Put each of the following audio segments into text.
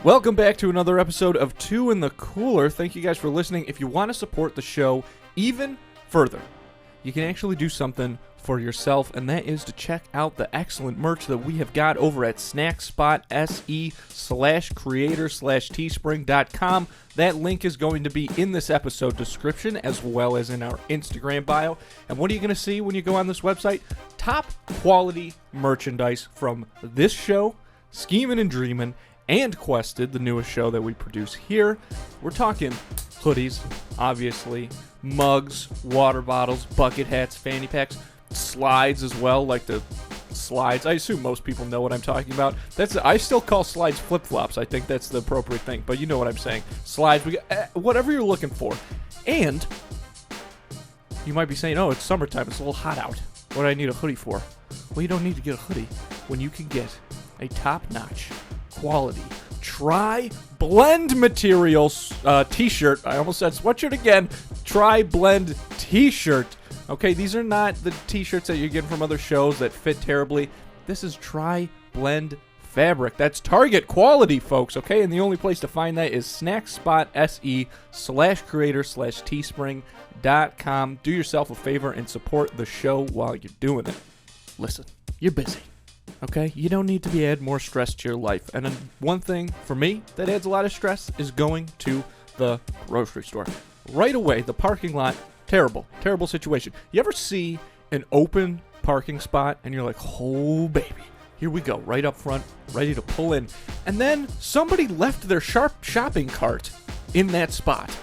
Welcome back to another episode of Two in the Cooler. Thank you guys for listening. If you want to support the show even further, you can actually do something for yourself, and that is to check out the excellent merch that we have got over at snackspot.se/creator/teespring.com. That link is going to be in this episode description as well as in our Instagram bio. And what are you going to see when you go on this website? Top quality merchandise from this show, Schemin' and Dreamin', and Quested, the newest show that we produce here. We're talking hoodies, obviously, mugs, water bottles, bucket hats, fanny packs, slides as well, like the slides. I assume most people know what I'm talking about. I still call slides flip-flops. I think that's the appropriate thing, but you know what I'm saying. Slides, whatever you're looking for. And you might be saying, oh, it's summertime, it's a little hot out. What do I need a hoodie for? Well, you don't need to get a hoodie when you can get a top-notch quality tri-blend materials t-shirt. I almost said sweatshirt again. Tri-blend t-shirt. Okay, these are not the t-shirts that you're getting from other shows that fit terribly. This is tri-blend fabric. That's Target quality, folks, okay? And the only place to find that is snackspot.se/creator/teespring.com. Do yourself a favor and support the show while you're doing it. Listen, you're busy. Okay, you don't need to be add more stress to your life. And one thing for me that adds a lot of stress is going to the grocery store. Right away, the parking lot, terrible situation. You ever see an open parking spot and you're like, oh baby, here we go, right up front, ready to pull in. And then somebody left their shopping cart in that spot.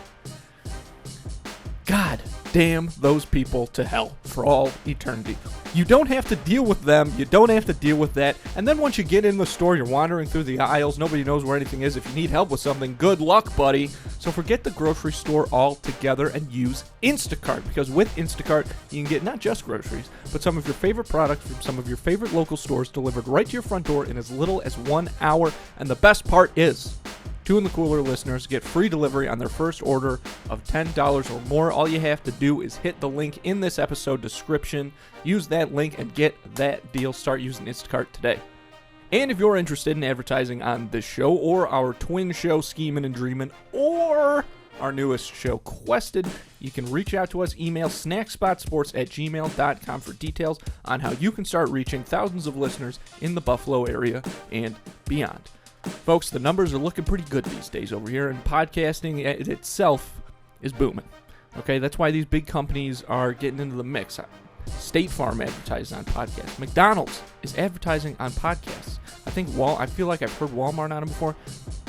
God damn those people to hell for all eternity. You don't have to deal with them. You don't have to deal with that. And then once you get in the store, you're wandering through the aisles. Nobody knows where anything is. If you need help with something, good luck, buddy. So forget the grocery store altogether and use Instacart. Because with Instacart, you can get not just groceries, but some of your favorite products from some of your favorite local stores delivered right to your front door in as little as 1 hour. And the best part is, Two in the Cooler listeners get free delivery on their first order of $10 or more. All you have to do is hit the link in this episode description. Use that link and get that deal. Start using Instacart today. And if you're interested in advertising on this show or our twin show, Schemin' and Dreamin', or our newest show, Quested, you can reach out to us. Email snackspotsports@gmail.com for details on how you can start reaching thousands of listeners in the Buffalo area and beyond. Folks, the numbers are looking pretty good these days over here, and podcasting itself is booming. Okay, that's why these big companies are getting into the mix. State Farm advertising on podcasts. McDonald's is advertising on podcasts. I feel like I've heard Walmart on them before.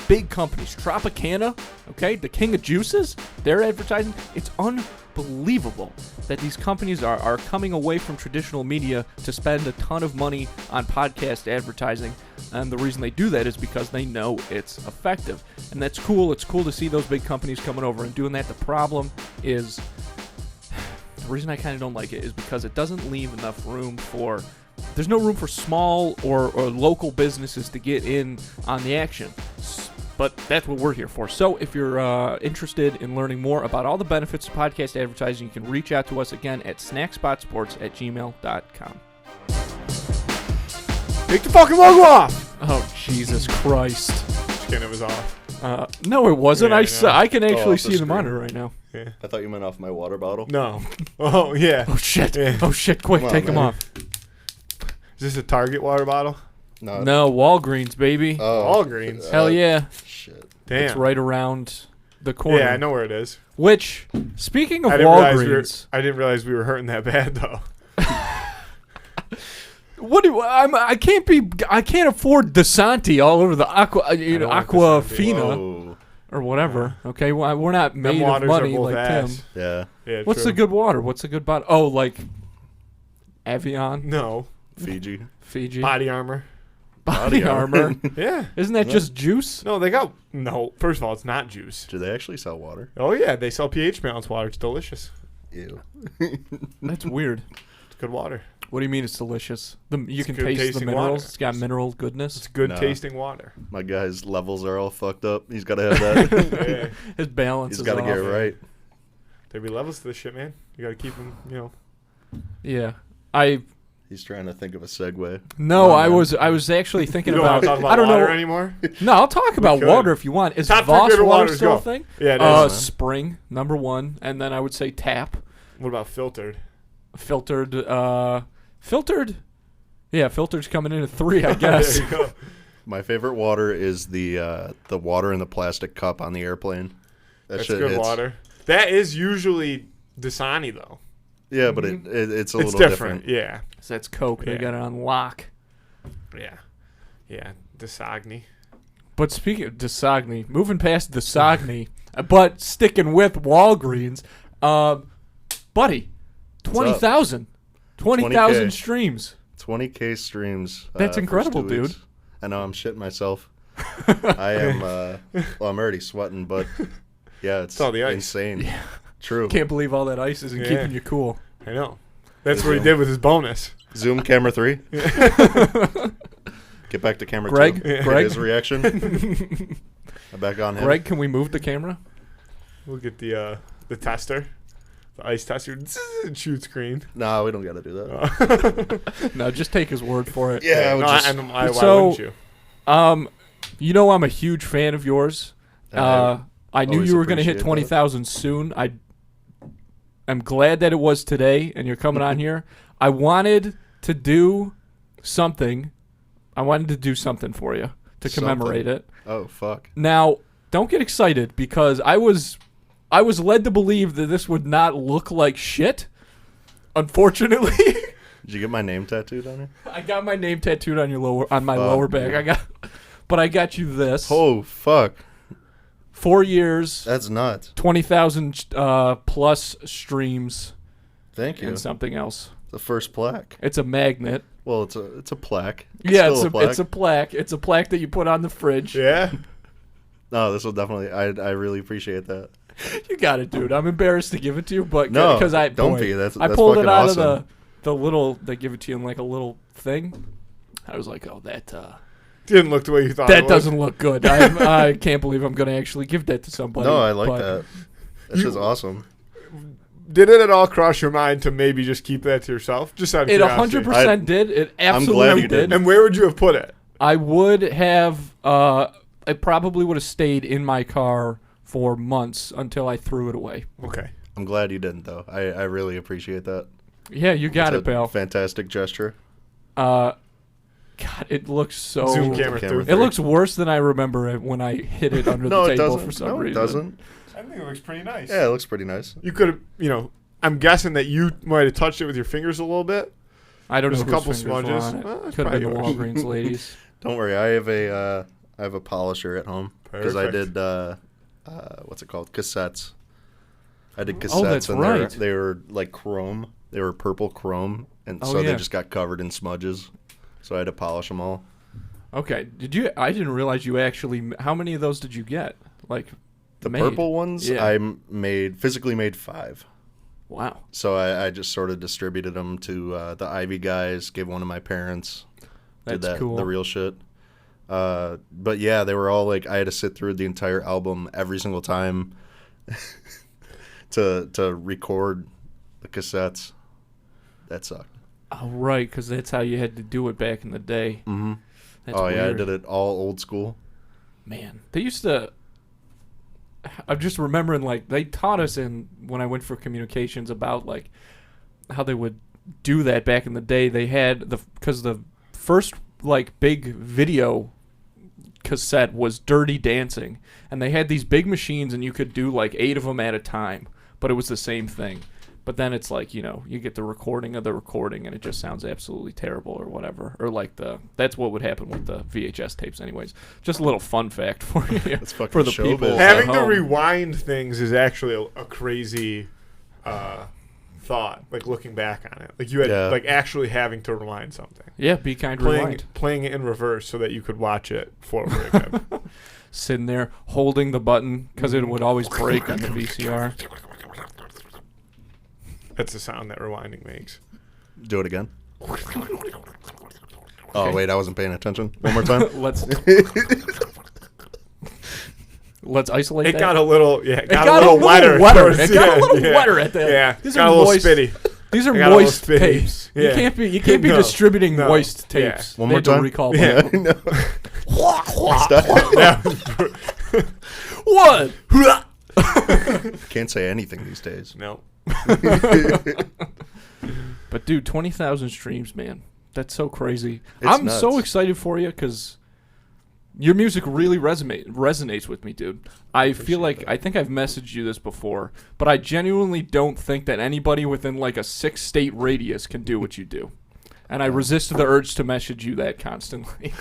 Big companies, Tropicana, okay, the king of juices, they're advertising. It's unbelievable that these companies are coming away from traditional media to spend a ton of money on podcast advertising. And the reason they do that is because they know it's effective. And that's cool. It's cool to see those big companies coming over and doing that. The problem is, the reason I kind of don't like it is because it doesn't leave enough room for, there's no room for small or local businesses to get in on the action. But that's what we're here for. So if you're interested in learning more about all the benefits of podcast advertising, you can reach out to us again at snackspotsports@gmail.com. Take the fucking logo off! Oh, Jesus Christ. Just kidding, it was off. No, it wasn't. Yeah, I can actually off the see the screen. monitor right now. Yeah. I thought you meant off my water bottle. No. Oh, yeah. Oh, shit. Yeah. Oh, shit. Quick, Come on, take them man. off. Is this a Target water bottle? No, Walgreens, baby. Walgreens. Hell yeah. Shit. Damn. It's right around the corner. Yeah, I know where it is. Which, speaking of I didn't Walgreens... I didn't realize we were hurting that bad, though. I can't afford Desanti all over the Aquafina or whatever. Okay, well, we're not made of money like Tim. Yeah. What's the good water? What's the good bottle? Oh, like Evian, No. Fiji. Body Armor. Body Armor. Yeah. Isn't that just juice? No, first of all, it's not juice. Do they actually sell water? Oh, yeah, they sell pH balanced water. It's delicious. Ew. That's weird. It's good water. What do you mean it's delicious? You can good taste the tasting minerals. water. It's got mineral goodness. It's good No. tasting water. My guy's levels are all fucked up. He's got to have that. Yeah. His balance He's is got to off. get it right. There be levels to this shit, man. You got to keep them, Yeah. I He's trying to think of a segue. No, Come on, I man. was actually thinking You don't want about. to talk about I don't water know. anymore? No, I'll talk about could. water if you want. Is Top 3 Voss favorite water waters, still go. a thing? Yeah, it is. Man. Spring, number 1, and then I would say tap. What about filtered? Filtered. Yeah, filtered's coming in at 3, I guess. There you go. My favorite water is the water in the plastic cup on the airplane. That That's shit good hits. water. That is usually Dasani, though. Yeah, but it's a It's little different. Yeah. So that's Coke. They Yeah. got it on lock. Yeah. Yeah. Dasani. But speaking of Dasogny, moving past Dasogny, but sticking with Walgreens, buddy, 20,000. 20,000 20K. streams. 20K streams. That's first incredible, 2 dude. weeks. I know I'm shitting myself. I am. Well, I'm already sweating, but yeah, it's all the ice. insane. Yeah. True. Can't believe all that ice isn't Yeah. keeping you cool. I know. That's what he did with his bonus. Zoom camera 3. Get back to camera Greg? 2. Yeah. Greg? His reaction. I'm back on him. Greg, can we move the camera? We'll get the tester. The ice tester. Shoot screen. No, we don't got to do that. No, just take his word for it. Yeah, I would No, just- why So- wouldn't you? You know I'm a huge fan of yours. I knew always you were going to hit appreciate 20,000 soon. I'm glad that it was today, and you're coming on here. I wanted to do something. I wanted to do something for you to commemorate Something. it. Oh fuck. Now, don't get excited because I was led to believe that this would not look like shit. Unfortunately, Did you get my name tattooed on you? I got my name tattooed on my lower back. But I got you this. Oh fuck. 4 years, That's nuts. 20,000 plus streams, Thank you. and something else. The first plaque. It's a magnet. Well, it's a plaque. Yeah, Still a plaque. it's a plaque. It's a plaque that you put on the fridge. Yeah. No, this will definitely. I really appreciate that. You got it, dude. I'm embarrassed to give it to you, but No, because I don't boy, be. That's I pulled it fucking out awesome. of the little. They give it to you in like a little thing. I was like, oh, that Didn't look the way you thought it that would. doesn't look good. I can't believe I'm gonna actually give that to somebody. No, I like but that. That's just awesome. Did it at all cross your mind to maybe just keep that to yourself? Just out of It curiosity. 100% did. It absolutely glad you did. did. And where would you have put it? I would have. I probably would have stayed in my car for months until I threw it away. Okay. I'm glad you didn't though. I really appreciate that. Yeah, you got It's it, pal. Fantastic gesture. God, it looks so. Zoom camera camera through. It looks worse than I remember it when I hit it under No, the it table doesn't. for some No, it reason. doesn't. I think it looks pretty nice. Yeah, it looks pretty nice. You could have, I'm guessing that you might have touched it with your fingers a little bit. I don't There's know a whose couple fingers were smudges. on it. Well, that's Could have been the probably Walgreens ladies. Don't worry, I have a polisher at home because I Perfect. did what's it called? Cassettes. I did cassettes Oh, that's and right. they were like chrome. They were purple chrome, and Oh, so yeah. they just got covered in smudges. So I had to polish them all. Okay, did you? I didn't realize you actually. How many of those did you get? Like The made? purple ones, Yeah. I physically made 5. Wow. So I just sort of distributed them to the Ivy guys. Gave one to my parents. Did That's that cool. the real shit. But yeah, they were all like I had to sit through the entire album every single time to record the cassettes. That sucked. Oh, right, because that's how you had to do it back in the day. Mm-hmm. That's Oh yeah, I weird. did it all old school. Man, they used to. I'm just remembering, like, they taught us when I went for communications about, like, how they would do that back in the day. They had because the first, like, big video cassette was Dirty Dancing, and they had these big machines, and you could do, like, 8 of them at a time, but it was the same thing. But then it's like, you get the recording of the recording, and it just sounds absolutely terrible or whatever. Or like that's what would happen with the VHS tapes anyways. Just a little fun fact for you. That's fucking for the showbiz. people at Having to home. rewind things is actually a crazy thought, like looking back on it. Like you had Yeah. like actually having to rewind something. Yeah, be kind, rewind. Playing it in reverse so that you could watch it forward again. Sitting there holding the button because it would always break on the VCR. That's the sound that rewinding makes. Do it again. Okay. Oh wait, I wasn't paying attention. One more time. Let's isolate It that. got a little, yeah, it It got a little wetter. It got a towards the little end, wetter at the end. Yeah, These got are a little moist. spitty. These are I got all moist those spinny. tapes. Yeah. You can't be No. distributing No. moist Yeah. tapes. One They more had to time. recall Yeah, that. no. What? Can't say anything these days. No. But dude, 20,000 streams, man. That's so crazy. It's I'm nuts. so excited for you because your music really resonates with me, dude. I feel like I think I've messaged you this before, but I genuinely don't think that anybody within like a 6-state radius can do what you do. And I resist the urge to message you that constantly.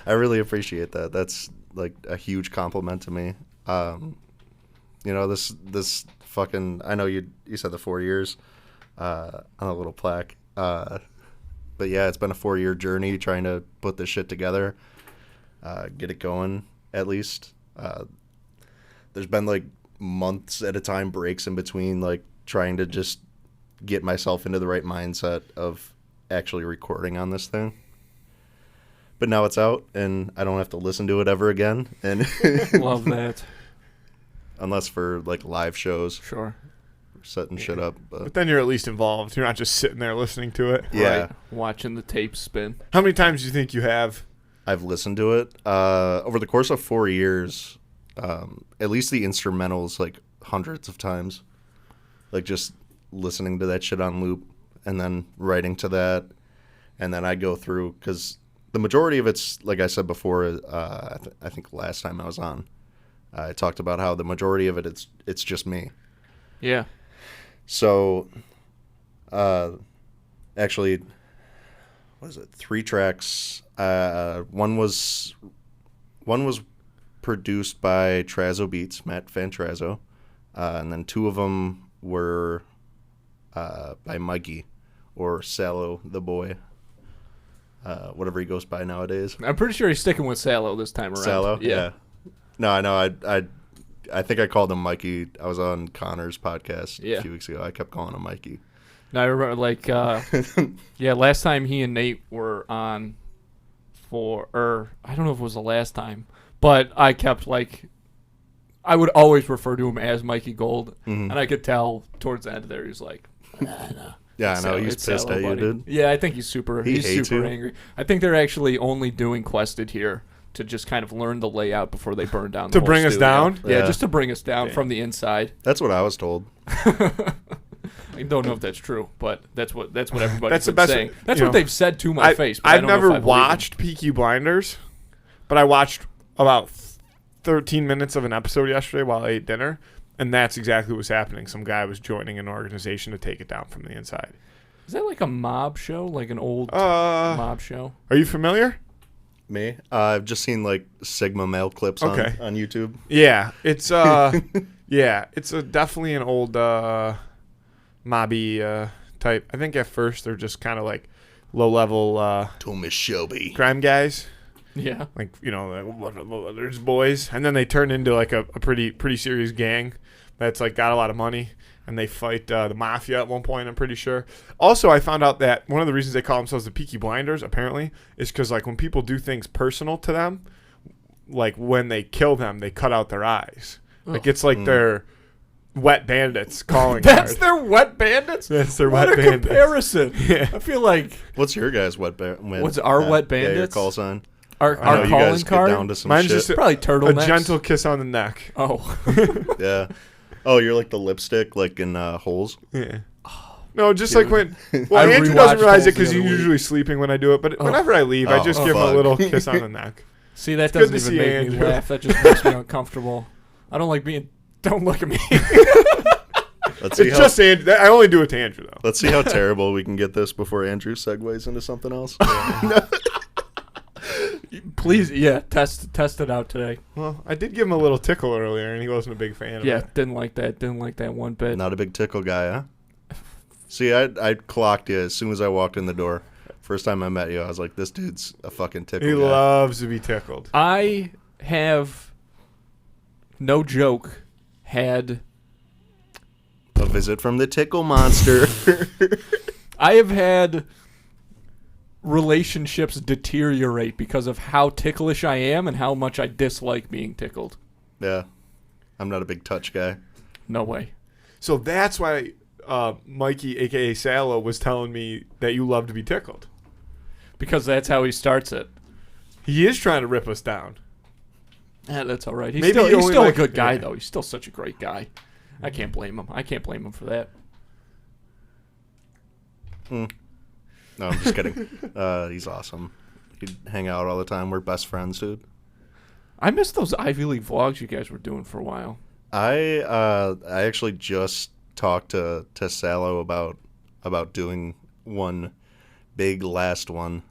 I really appreciate that. That's like a huge compliment to me. This fucking. I know you said the 4 years on a little plaque. But yeah, it's been a 4-year journey trying to put this shit together, get it going at least. There's been like months at a time breaks in between, like trying to just get myself into the right mindset of actually recording on this thing. But now it's out and I don't have to listen to it ever again. And Love that. unless for like live shows, Sure. setting shit up. But then you're at least involved. You're not just sitting there listening to it. Yeah. Right. Watching the tape spin. How many times do you think you have? I've listened to it over the course of 4 years. At least the instrumentals, like hundreds of times, like just listening to that shit on loop and then writing to that, and then I go through because the majority of it's like I said before. I think last time I was on, I talked about how the majority of it's just me. Yeah. So, actually, what is it? 3 tracks. One was produced by Trazo Beats, Matt Van Trazo, and then 2 of them were by Mikey or Sallow the Boy, whatever he goes by nowadays. I'm pretty sure he's sticking with Sallow this time around. Sallow, yeah. No, I know. I think I called him Mikey. I was on Connor's podcast a few weeks ago. I kept calling him Mikey. No, I remember, like, last time he and Nate were on I don't know if it was the last time, but I kept, like, I would always refer to him as Mikey Gold, and I could tell towards the end of there, he was like, no. Yeah, I know. He's It's pissed Sallow, at you, buddy. dude. Yeah, I think he's super hates you. angry. I think they're actually only doing Quested here to just kind of learn the layout before they burn down the To whole bring us studio. down? Yeah, Yeah. just to bring us down from the inside. That's what I was told. I don't know if that's true, but that's what everybody's That's the been best- saying. That's you what know, they've said to my face. But I I've don't know if never I believe watched Peaky Blinders, but I watched about 13 minutes of an episode yesterday while I ate dinner, and that's exactly what was happening. Some guy was joining an organization to take it down from the inside. them. Is that like a mob show, like an old Are mob show? you familiar? Me? I've just seen like Sigma male clips on YouTube. Yeah, it's it's definitely an old mobby type. I think at first they're just kind of like low level Thomas Shelby. crime guys. Yeah. Like, you know, like, there's boys, and then they turn into like a pretty serious gang that's like got a lot of money, and they fight the mafia at one point, I'm pretty sure. Also, I found out that one of the reasons they call themselves the Peaky Blinders apparently is because like when people do things personal to them, like when they kill them, they cut out their eyes. Like it's like their wet bandits calling That's card. their wet bandits? That's their What wet a bandits. comparison. Yeah. I feel like What's your guys' wet What's our wet Yeah, your bandits? call sign. our I know you calling guys card. get down to some Mine's shit. just Probably a turtlenecks. gentle kiss on the neck. Oh. Yeah. Oh, you're like the lipstick, like in Holes. Yeah. No, just Dude. like when. Well, I Andrew doesn't rewatched realize it Holes the because he's other week. usually sleeping when I do it. But whenever I leave, I just give him a fuck. little kiss on the neck. See, that It's good doesn't to even see make me Andrew. laugh. That just makes me uncomfortable. I don't like being... Don't look at me. Let's see It's how just Andrew. I only do it to Andrew though. let's see how terrible we can get this before Andrew segues into something else. Please, test it out today. Well, I did give him a little tickle earlier, and he wasn't a big fan of Yeah, it. didn't like that one bit. Not a big tickle guy, huh? See, I clocked you as soon as I walked in the door. First time I met you, I was like, this dude's a fucking tickle He guy. loves to be tickled. I have, no joke, had... A visit from the tickle monster. I have had relationships deteriorate because of how ticklish I am and how much I dislike being tickled. Yeah. I'm not a big touch guy. No way. So that's why Mikey, a.k.a. Salo, was telling me that you love to be tickled. Because that's how he starts it. He is trying to rip us down. Yeah, that's all right. Maybe He's you only still a like- good guy, yeah. though. He's still such a great guy. I can't blame him. I can't blame him for that. No, I'm just kidding. He's awesome. He'd hang out all the time. We're best friends, dude. I miss those Ivy League vlogs you guys were doing for a while. I actually just talked to Salo about doing one big last one,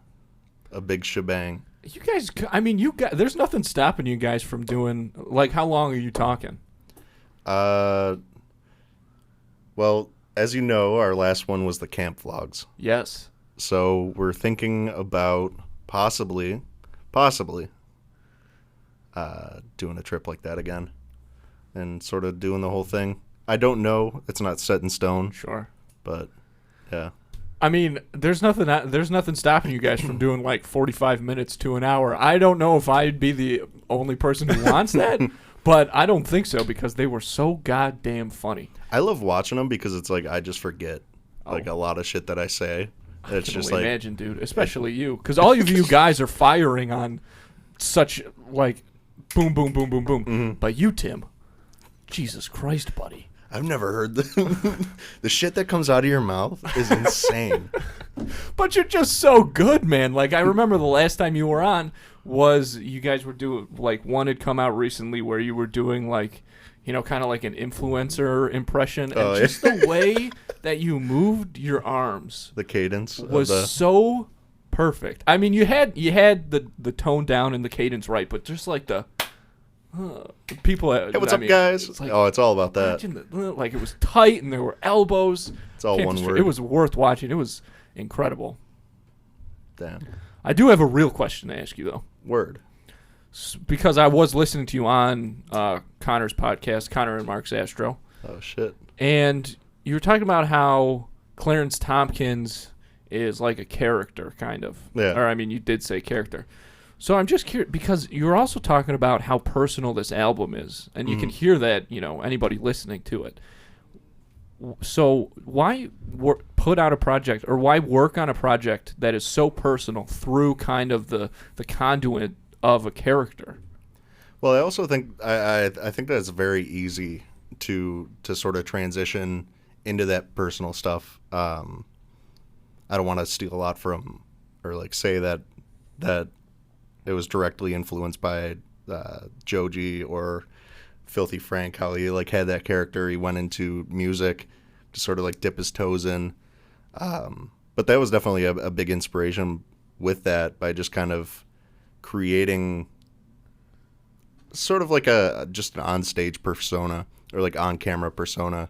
a big shebang. You guys, I mean, there's nothing stopping you guys from doing, like, how long are you talking? Well, as you know, our last one was the camp vlogs. Yes. So we're thinking about possibly doing a trip like that again and sort of doing the whole thing. I don't know. It's not set in stone. Sure. But, yeah. I mean, there's nothing stopping you guys from doing, like, 45 minutes to an hour. I don't know if I'd be the only person who wants that, but I don't think so because they were so goddamn funny. I love watching them because it's like I just forget like a lot of shit that I say. It's I can just only like imagine, dude, especially you, because all of you guys are firing on such like boom, boom, boom, boom, boom. Mm-hmm. But you, Tim, Jesus Christ, buddy. I've never heard the shit that comes out of your mouth is insane. But you're just so good, man. Like, I remember the last time you were on was you guys were doing, like, one had come out recently where you were doing, like, you know, kind of like an influencer impression. And just the way that you moved your arms The cadence was of the so perfect. I mean, you had the tone down and the cadence right, but just like the people. Hey, what's up, guys? It's like, It's all about that. like, it was tight and there were elbows. It's all one word. It was worth watching. It was incredible. Damn. I do have a real question to ask you, though. Word. Because I was listening to you on Connor's podcast, Connor and Mark's Astro. Oh, shit. And you were talking about how Clarence Tompkins is like a character, kind of. Yeah. Or, I mean, you did say character. So I'm just curious, because you were also talking about how personal this album is. And you can hear that, you know, anybody listening to it. So why put out a project, or why work on a project that is so personal through kind of the conduit of a character? Well, I also think I think that it's very easy to sort of transition into that personal stuff. I don't want to steal a lot from, or like say that it was directly influenced by Joji or Filthy Frank, how he like had that character. He went into music to sort of like dip his toes in. But that was definitely a big inspiration with that, by just kind of creating sort of like just an on-stage persona, or like on-camera persona,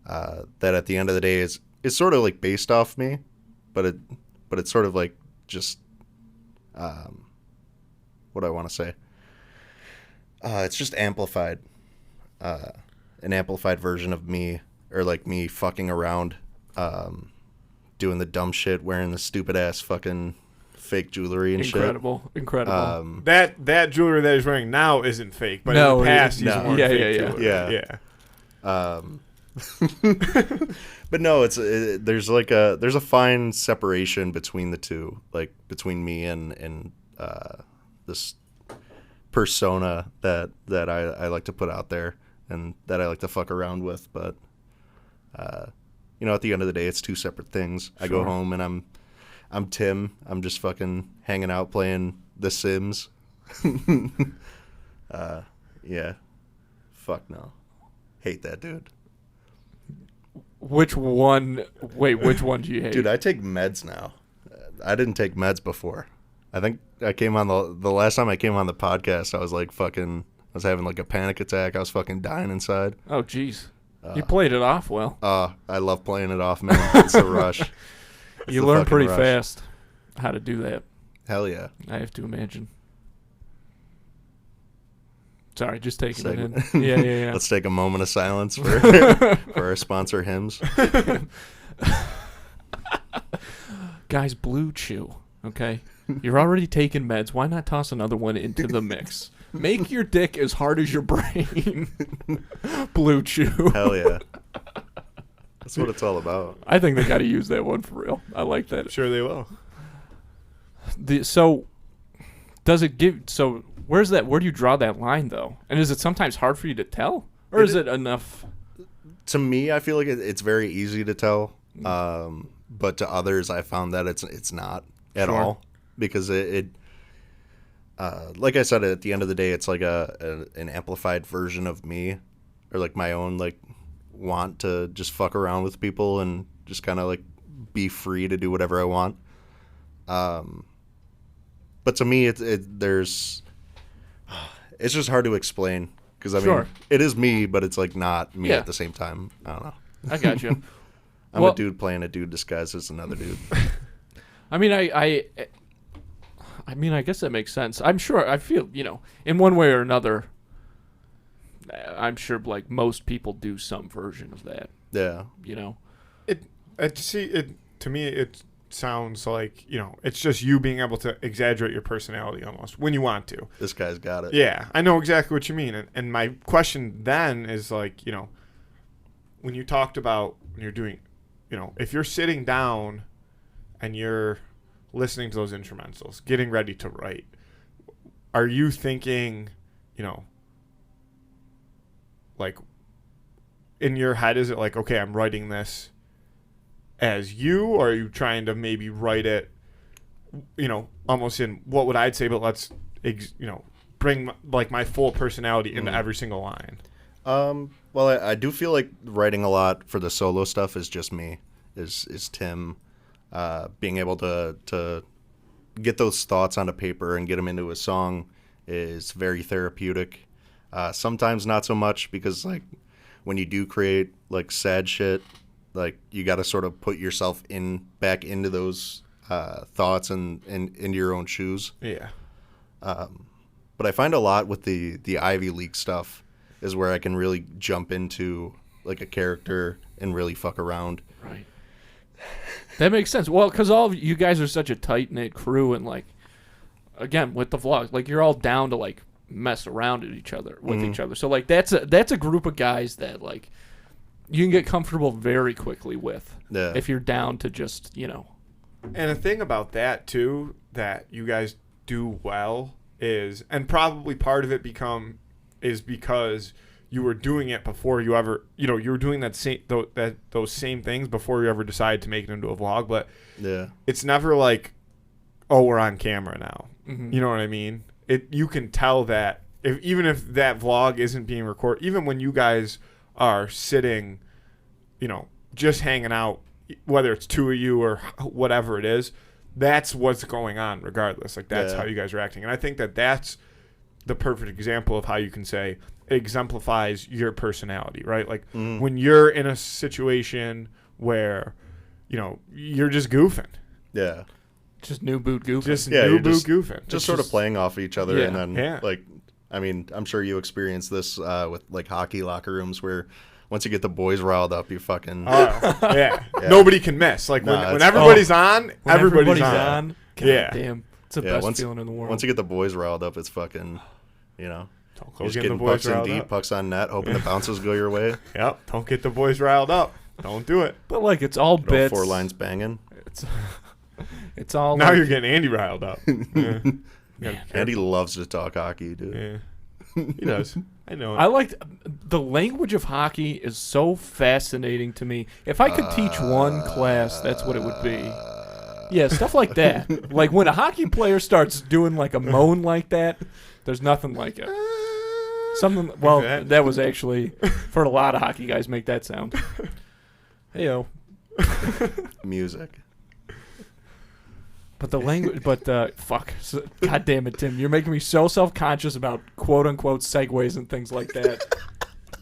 that at the end of the day is sort of like based off me, but it's sort of like just what do I want to say? It's just amplified, an amplified version of me, or like me fucking around, doing the dumb shit, wearing the stupid ass fucking fake jewelry and Incredible. That jewelry that he's wearing now isn't fake, but No, in the past it he's is- worn yeah, fake yeah, jewelry. But no, there's a fine separation between the two, like between me and this persona that I like to put out there and that I like to fuck around with. But you know, at the end of the day, it's two separate things. Sure. I go home and I'm Tim. I'm just fucking hanging out playing The Sims. Yeah. Fuck no. Hate that dude. Which one do you hate? Dude, I take meds now. I didn't take meds before. I think I came on the last time I came on the podcast, I was like I was having like a panic attack. I was fucking dying inside. Oh, jeez. You played it off well. I love playing it off, man. It's the rush. You learn pretty fast how to do that. Hell yeah. I have to imagine. Sorry, just taking it Segment. in. Yeah. Let's take a moment of silence for our sponsor hymns. Guys, Blue Chew, okay? You're already taking meds. Why not toss another one into the mix? Make your dick as hard as your brain. Blue Chew. Hell yeah. That's what it's all about. I think they got to use that one for real. I like that. Sure they will. So, does it give? So, where's that? Where do you draw that line, though? And is it sometimes hard for you to tell, or is it enough? To me, I feel like it's very easy to tell. But to others, I found that it's not at all, because it like I said, at the end of the day, it's like an amplified version of me, or like my own like want to just fuck around with people and just kind of like be free to do whatever I want. But to me, it's just hard to explain, because I mean, it is me, but it's like not me at the same time. I don't know. I got you. I'm a dude playing a dude disguised as another dude. I mean, I guess that makes sense. I'm sure. I feel, in one way or another, I'm sure like most people do some version of that. Yeah. To me, it sounds like, it's just you being able to exaggerate your personality almost when you want to. This guy's got it. Yeah, I know exactly what you mean. And my question then is like, when you talked about when you're doing, if you're sitting down and you're listening to those instrumentals, getting ready to write, are you thinking, like in your head, is it like, okay, I'm writing this as you, or are you trying to maybe write it, almost in what would I'd say, but let's, bring like my full personality into every single line? Well, I do feel like writing a lot for the solo stuff is just me, is Tim, being able to get those thoughts onto paper and get them into a song is very therapeutic. Sometimes not so much, because like when you do create like sad shit, like you got to sort of put yourself back into those thoughts and into your own shoes. Yeah. But I find a lot with the Ivy League stuff is where I can really jump into like a character and really fuck around. Right. That makes sense. Well, because all of you guys are such a tight-knit crew, and like, again, with the vlogs, like you're all down to like mess around with each other. So like that's a group of guys that like you can get comfortable very quickly with. Yeah. If you're down to just, And the thing about that too that you guys do well is, and probably part of it is because you were doing it before you ever, you were doing those same things before you ever decided to make it into a vlog. But yeah, it's never like, oh, we're on camera now. Mm-hmm. You know what I mean? You can tell that even if that vlog isn't being recorded, even when you guys are sitting, just hanging out, whether it's two of you or whatever it is, that's what's going on regardless. Like that's how you guys are acting. And I think that that's the perfect example of how you can say it exemplifies your personality, right? Like when you're in a situation where, you're just goofing. Yeah. just new boot goofing. Goofing. Just sort of playing off each other. Yeah. And then, like, I mean, I'm sure you experienced this with, like, hockey locker rooms where once you get the boys riled up, you fucking... yeah. Nobody can miss. Like, when everybody's on, everybody's on. God damn. It's the best feeling in the world. Once you get the boys riled up, it's fucking, you're just the getting boys pucks in riled deep, up. pucks on net, hoping the bounces go your way. Yep. Don't get the boys riled up. Don't do it. But, like, it's all bits. 4 lines banging. It's all now like, you're getting Andy riled up. Yeah. Andy loves to talk hockey, dude. Yeah. He does. I know it. I like the language of hockey is so fascinating to me. If I could teach one class, that's what it would be. Yeah, stuff like that. Like when a hockey player starts doing like a moan like that, there's nothing like it. Something. Well, that was actually for a lot of hockey guys make that sound. Heyo. Music. But the language, fuck. God damn it, Tim. You're making me so self-conscious about quote-unquote segues and things like that.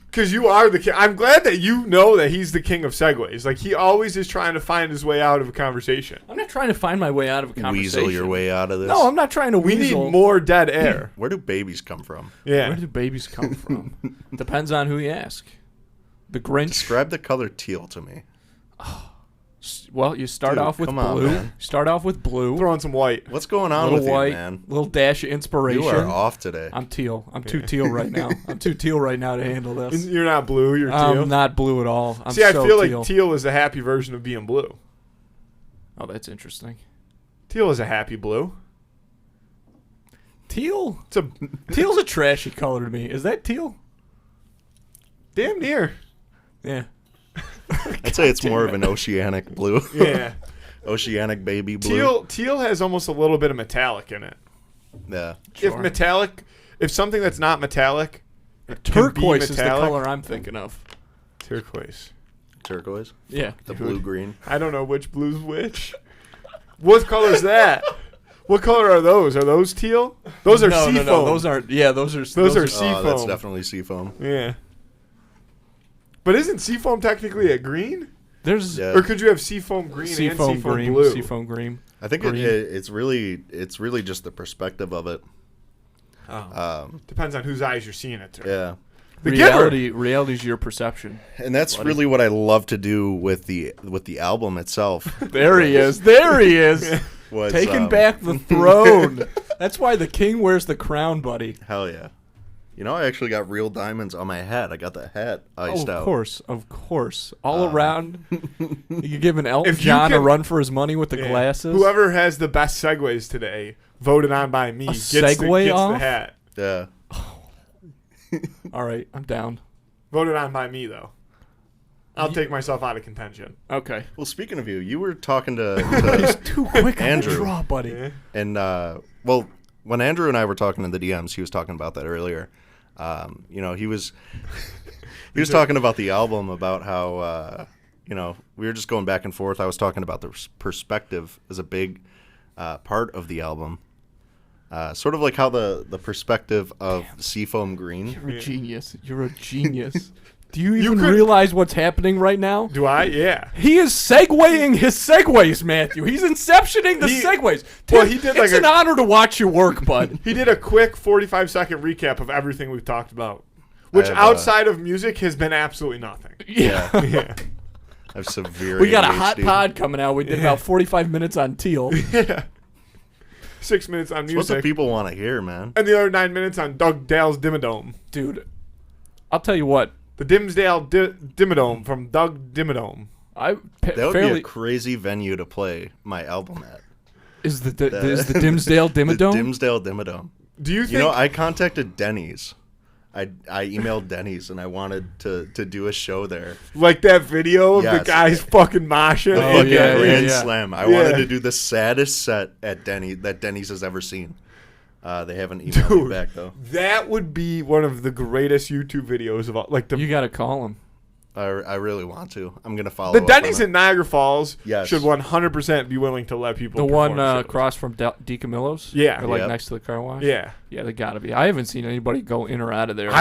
Because you are the king. I'm glad that you know that he's the king of segues. Like, he always is trying to find his way out of a conversation. I'm not trying to find my way out of a conversation. Weasel your way out of this. No, I'm not trying to weasel. We need more dead air. Where do babies come from? Yeah. Where do babies come from? Depends on who you ask. The Grinch. Describe the color teal to me. Well, you start Dude, off with come on, blue. man. Start off with blue. Throw in some white. What's going on Little with white, you, man? little dash of inspiration. You are off today. I'm teal. I'm too teal right now. I'm too teal right now to handle this. You're not blue. You're teal. I'm not blue at all. I'm See, I so feel teal. like teal is a happy version of being blue. Oh, that's interesting. Teal is a happy blue. Teal? It's a Teal's a trashy color to me. Is that teal? damn near. Yeah. I'd say it's more of an oceanic blue. Yeah. Oceanic baby blue. Teal has almost a little bit of metallic in it. Yeah. Sure. If something that's not metallic, can be Turquoise is the metallic. color I'm thinking of. Turquoise. Turquoise. Yeah. The blue green. I don't know which blue's which. What color is that? What color are those? Are those teal? Those are seafoam. No, those aren't. Yeah, those are. Those are Oh, seafoam. that's definitely seafoam. Yeah. But isn't seafoam technically a green? There's Yeah. Or could you have seafoam green and seafoam seafoam green. blue? Seafoam green. I think Green. it's really just the perspective of it. Oh. Depends on whose eyes you're seeing it through. Yeah. The giver. Reality's your perception. And that's Buddy. really what I love to do with the album itself. There he is. There he is. Was, Taking back the throne. That's why the king wears the crown, buddy. Hell yeah. You know, I actually got real diamonds on my hat. I got the hat iced out. Of course. All around. You could give an Elton If you John a can- run for his money with the Yeah. glasses. Whoever has the best segues today, voted on by me, gets segue the off? hat. Yeah. All right, I'm down. Voted on by me, though. I'll take myself out of contention. Okay. Well, speaking of you were talking to Too quick on the Andrew. draw, buddy. Yeah. and well, when Andrew and I were talking in the DMs, he was talking about that earlier. You know, he was talking about the album, about how you know, we were just going back and forth. I was talking about the perspective as a big part of the album. Sort of like how the perspective of Seafoam Green. You're a genius. You're a genius. Do you even could- realize what's happening right now? Do I? Yeah. He is segueing his segues, Matthew. He's inceptioning the segues. Well, he did it's like an honor to watch you work, bud. He did a quick 45-second recap of everything we've talked about, which have, outside of music has been absolutely nothing. Yeah. Yeah. I have severe We got a ADHD. hot pod coming out. We did about 45 minutes on Teal. Yeah. 6 minutes on It's what the music. people want to hear, man. And the other 9 minutes on Doug Dale's Dimmadome. Dude, I'll tell you what. The Dimsdale Dimmadome from Doug Dimmadome. That would be fairly a crazy venue to play my album at. is the Dimsdale The Dimmadome. Dimsdale Dimmadome. Do you think... You know, I contacted Denny's. I emailed Denny's and I wanted to do a show there. like that video of the Yes. guys fucking moshing? The Oh, fucking yeah, Grand yeah. Slam. I Yeah. wanted to do the saddest set at Denny's has ever seen. They haven't emailed me Dude. back though. That would be one of the greatest YouTube videos of all. Like the You got to call him. I really want to. I'm gonna follow the up Denny's on it. in Niagara Falls Yes. should 100% be willing to let people The perform one shows. across from DiCamillo's? Yeah. Or like Yep. next to the car wash? Yeah. Yeah, they got to be. I haven't seen anybody go in or out of there.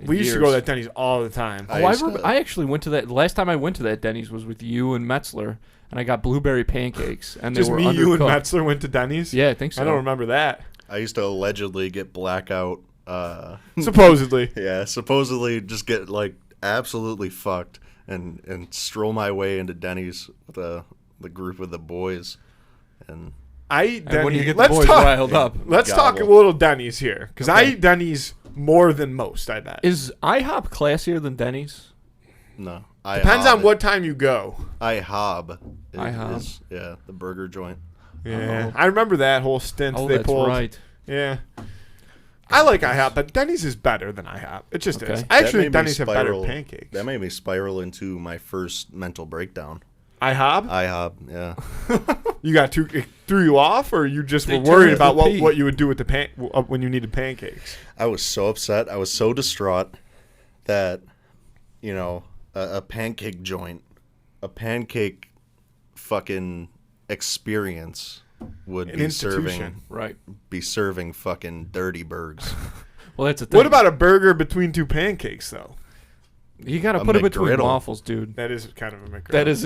We used to go to that Denny's all the time. I Oh, used to- I actually went to that. The last time I went to that Denny's was with you and Metzler, and I got blueberry pancakes, and Just they were me, you, and undercooked. Metzler went to Denny's? Yeah, I think so. I don't remember that. I used to allegedly get blackout. Supposedly. Yeah, supposedly just get like absolutely fucked and stroll my way into Denny's with the group of the boys. And I eat And when you Denny's. get the Let's boys talk. riled up, Let's talk a Gobble. little Denny's here, because I Okay. eat Denny's more than most. I bet. is IHOP classier than Denny's? no, Depends on what time you go. IHOB. IHOB. Is, yeah, the burger joint. Yeah, I remember that whole stint Oh, they that's pulled. right. Yeah. I like IHOP, but Denny's is better than IHOP. It just Okay. is. That I actually made think me Denny's have better spiral- pancakes. That made me spiral into my first mental breakdown. IHOP? IHOB, yeah. You got it threw you off, or you just They were worried turned about the P. what you would do with the when you needed pancakes? I was so upset. I was so distraught that, you know, a pancake joint, a pancake fucking experience would An be institution. Right. serving fucking dirty burgers. Well, that's a thing. What about a burger between two pancakes, though? You got to a put it between McGriddle? waffles, dude. That is kind of a McGriddle. That is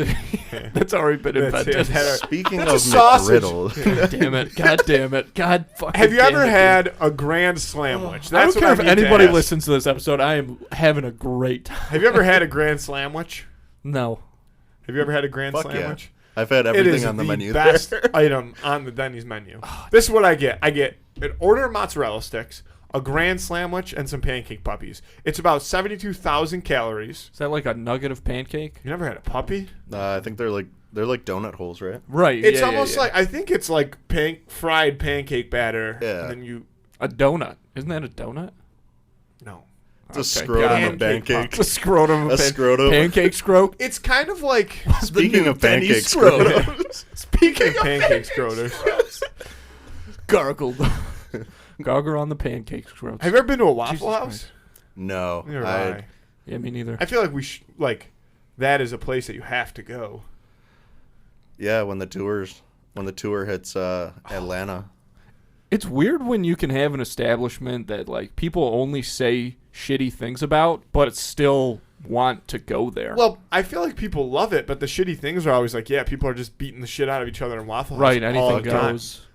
that's already been That's invented. it. Speaking That's of a sausage. McGriddle, God damn it! God damn it! God fucking. Have you damn ever it, had a grand slamwich? dude. I don't what care if need to anybody ask. listens to this episode. I am having a great time. Have you ever had a grand slamwich? No. Have you ever had a grand Fuck yeah. sandwich? I've had It everything is on the menu. best there. item on the Denny's menu. This is what I get. I get an order of mozzarella sticks, a grand sandwich, and some pancake puppies. It's about 72,000 calories. Is that like a nugget of pancake? You never had a puppy? I think they're like donut holes, right? Right. It's almost like, I think it's like fried pancake batter. Yeah. And then you... a donut. Isn't that a donut? No. It's a Okay, scrotum of pancake pancake. It's a scrotum. A scrotum. Pancake scrote. It's kind of like... Speaking of Denny's pancake scrotum. scrotums. Speaking of pancake scroters. Gargled. Gargle on the pancake scrotes. Have you ever been to a Waffle Jesus House? Christ. No. Neither have I. Yeah, me neither. I feel like we should... Like, that is a place that you have to go. Yeah, when the tour hits Atlanta. It's weird when you can have an establishment that like people only say shitty things about, but still want to go there. Well, I feel like people love it, but the shitty things are always like, yeah, people are just beating the shit out of each other in Waffle House. right, all anything the time. goes.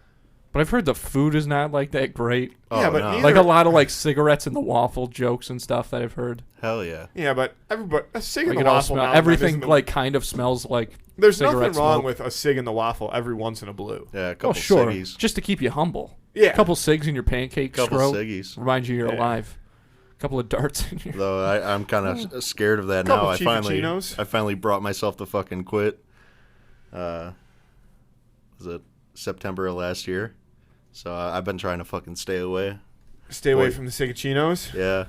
But I've heard the food is not like that great. Yeah, Oh, but no. neither- Like a lot of like cigarettes in the waffle jokes and stuff that I've heard. Hell yeah. Yeah, but everybody, a cig in Like the it all waffle. smell, now everything isn't the- like kind of smells like. There's cigarette nothing wrong smoke. with a cig in the waffle every once in a blue. Yeah, a Oh couple sure, ciggies. just to keep you humble. Yeah. A couple cigs in your pancake Couple scrote ciggies. reminds you you're Yeah. alive. A couple of darts in your. Though I'm kind of scared of that Couple now. Chieftachinos. I finally brought myself to fucking quit. Was it September of last year? So I've been trying to fucking stay away. Stay away Boy. from the cigachinos. Yeah.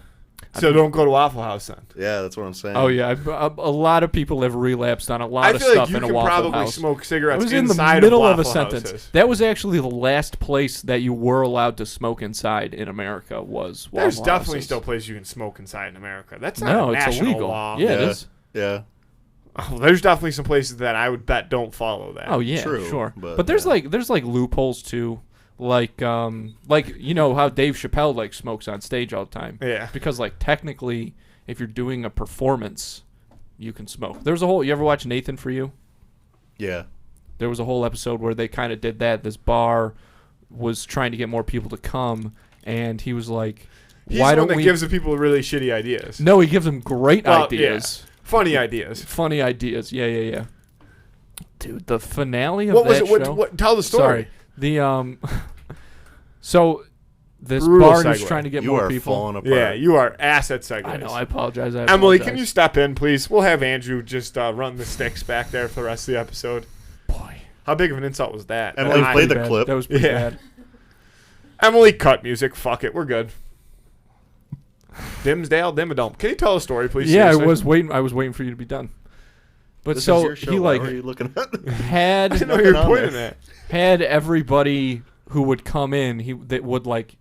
So don't go to Waffle House then. Yeah, that's what I'm saying. Oh yeah, a lot of people have relapsed on a lot I of feel stuff like you in a can Waffle probably House. smoke I cigarettes was in the inside middle of a Waffle sentence. Houses. That was actually the last place that you were allowed to smoke inside in America was Waffle There's definitely Houses. still places you can smoke inside in America. That's not No, a it's national illegal. law. Yeah, it Yeah. is. Yeah. Oh, there's definitely some places that I would bet don't follow that. Oh yeah, True, sure. but, But there's yeah. there's loopholes too. Like you know how Dave Chappelle like smokes on stage all the time. Yeah. Because like technically if you're doing a performance, you can smoke. There's a whole you ever watch Nathan For You? Yeah. There was a whole episode where they kind of did that. This bar was trying to get more people to come, and he was like, He's "Why the don't one that we?" gives the people really shitty ideas. No, he gives them great Well, ideas, Funny ideas. funny ideas. Yeah. Dude, the finale of What was that it? show. What? Tell the story. Sorry, the So this Brutal bar is segue. trying to get You more are people. falling apart. Yeah, you are asset segues. I know. I apologize. Emily, can you step in, please? We'll have Andrew just run the sticks back there for the rest of the episode. Boy, How big of an insult was that? Emily, That play I- the bad. clip. That was pretty Yeah. bad. Emily, cut music. Fuck it. We're good. Dimsdale, Dimmadome. Can you tell a story, please? Yeah, Seriously? I was waiting for you to be done. But This is so your show. he Why like were you looking at? I had didn't know you were Nothing on pointing there. at. had everybody who would come in, that would like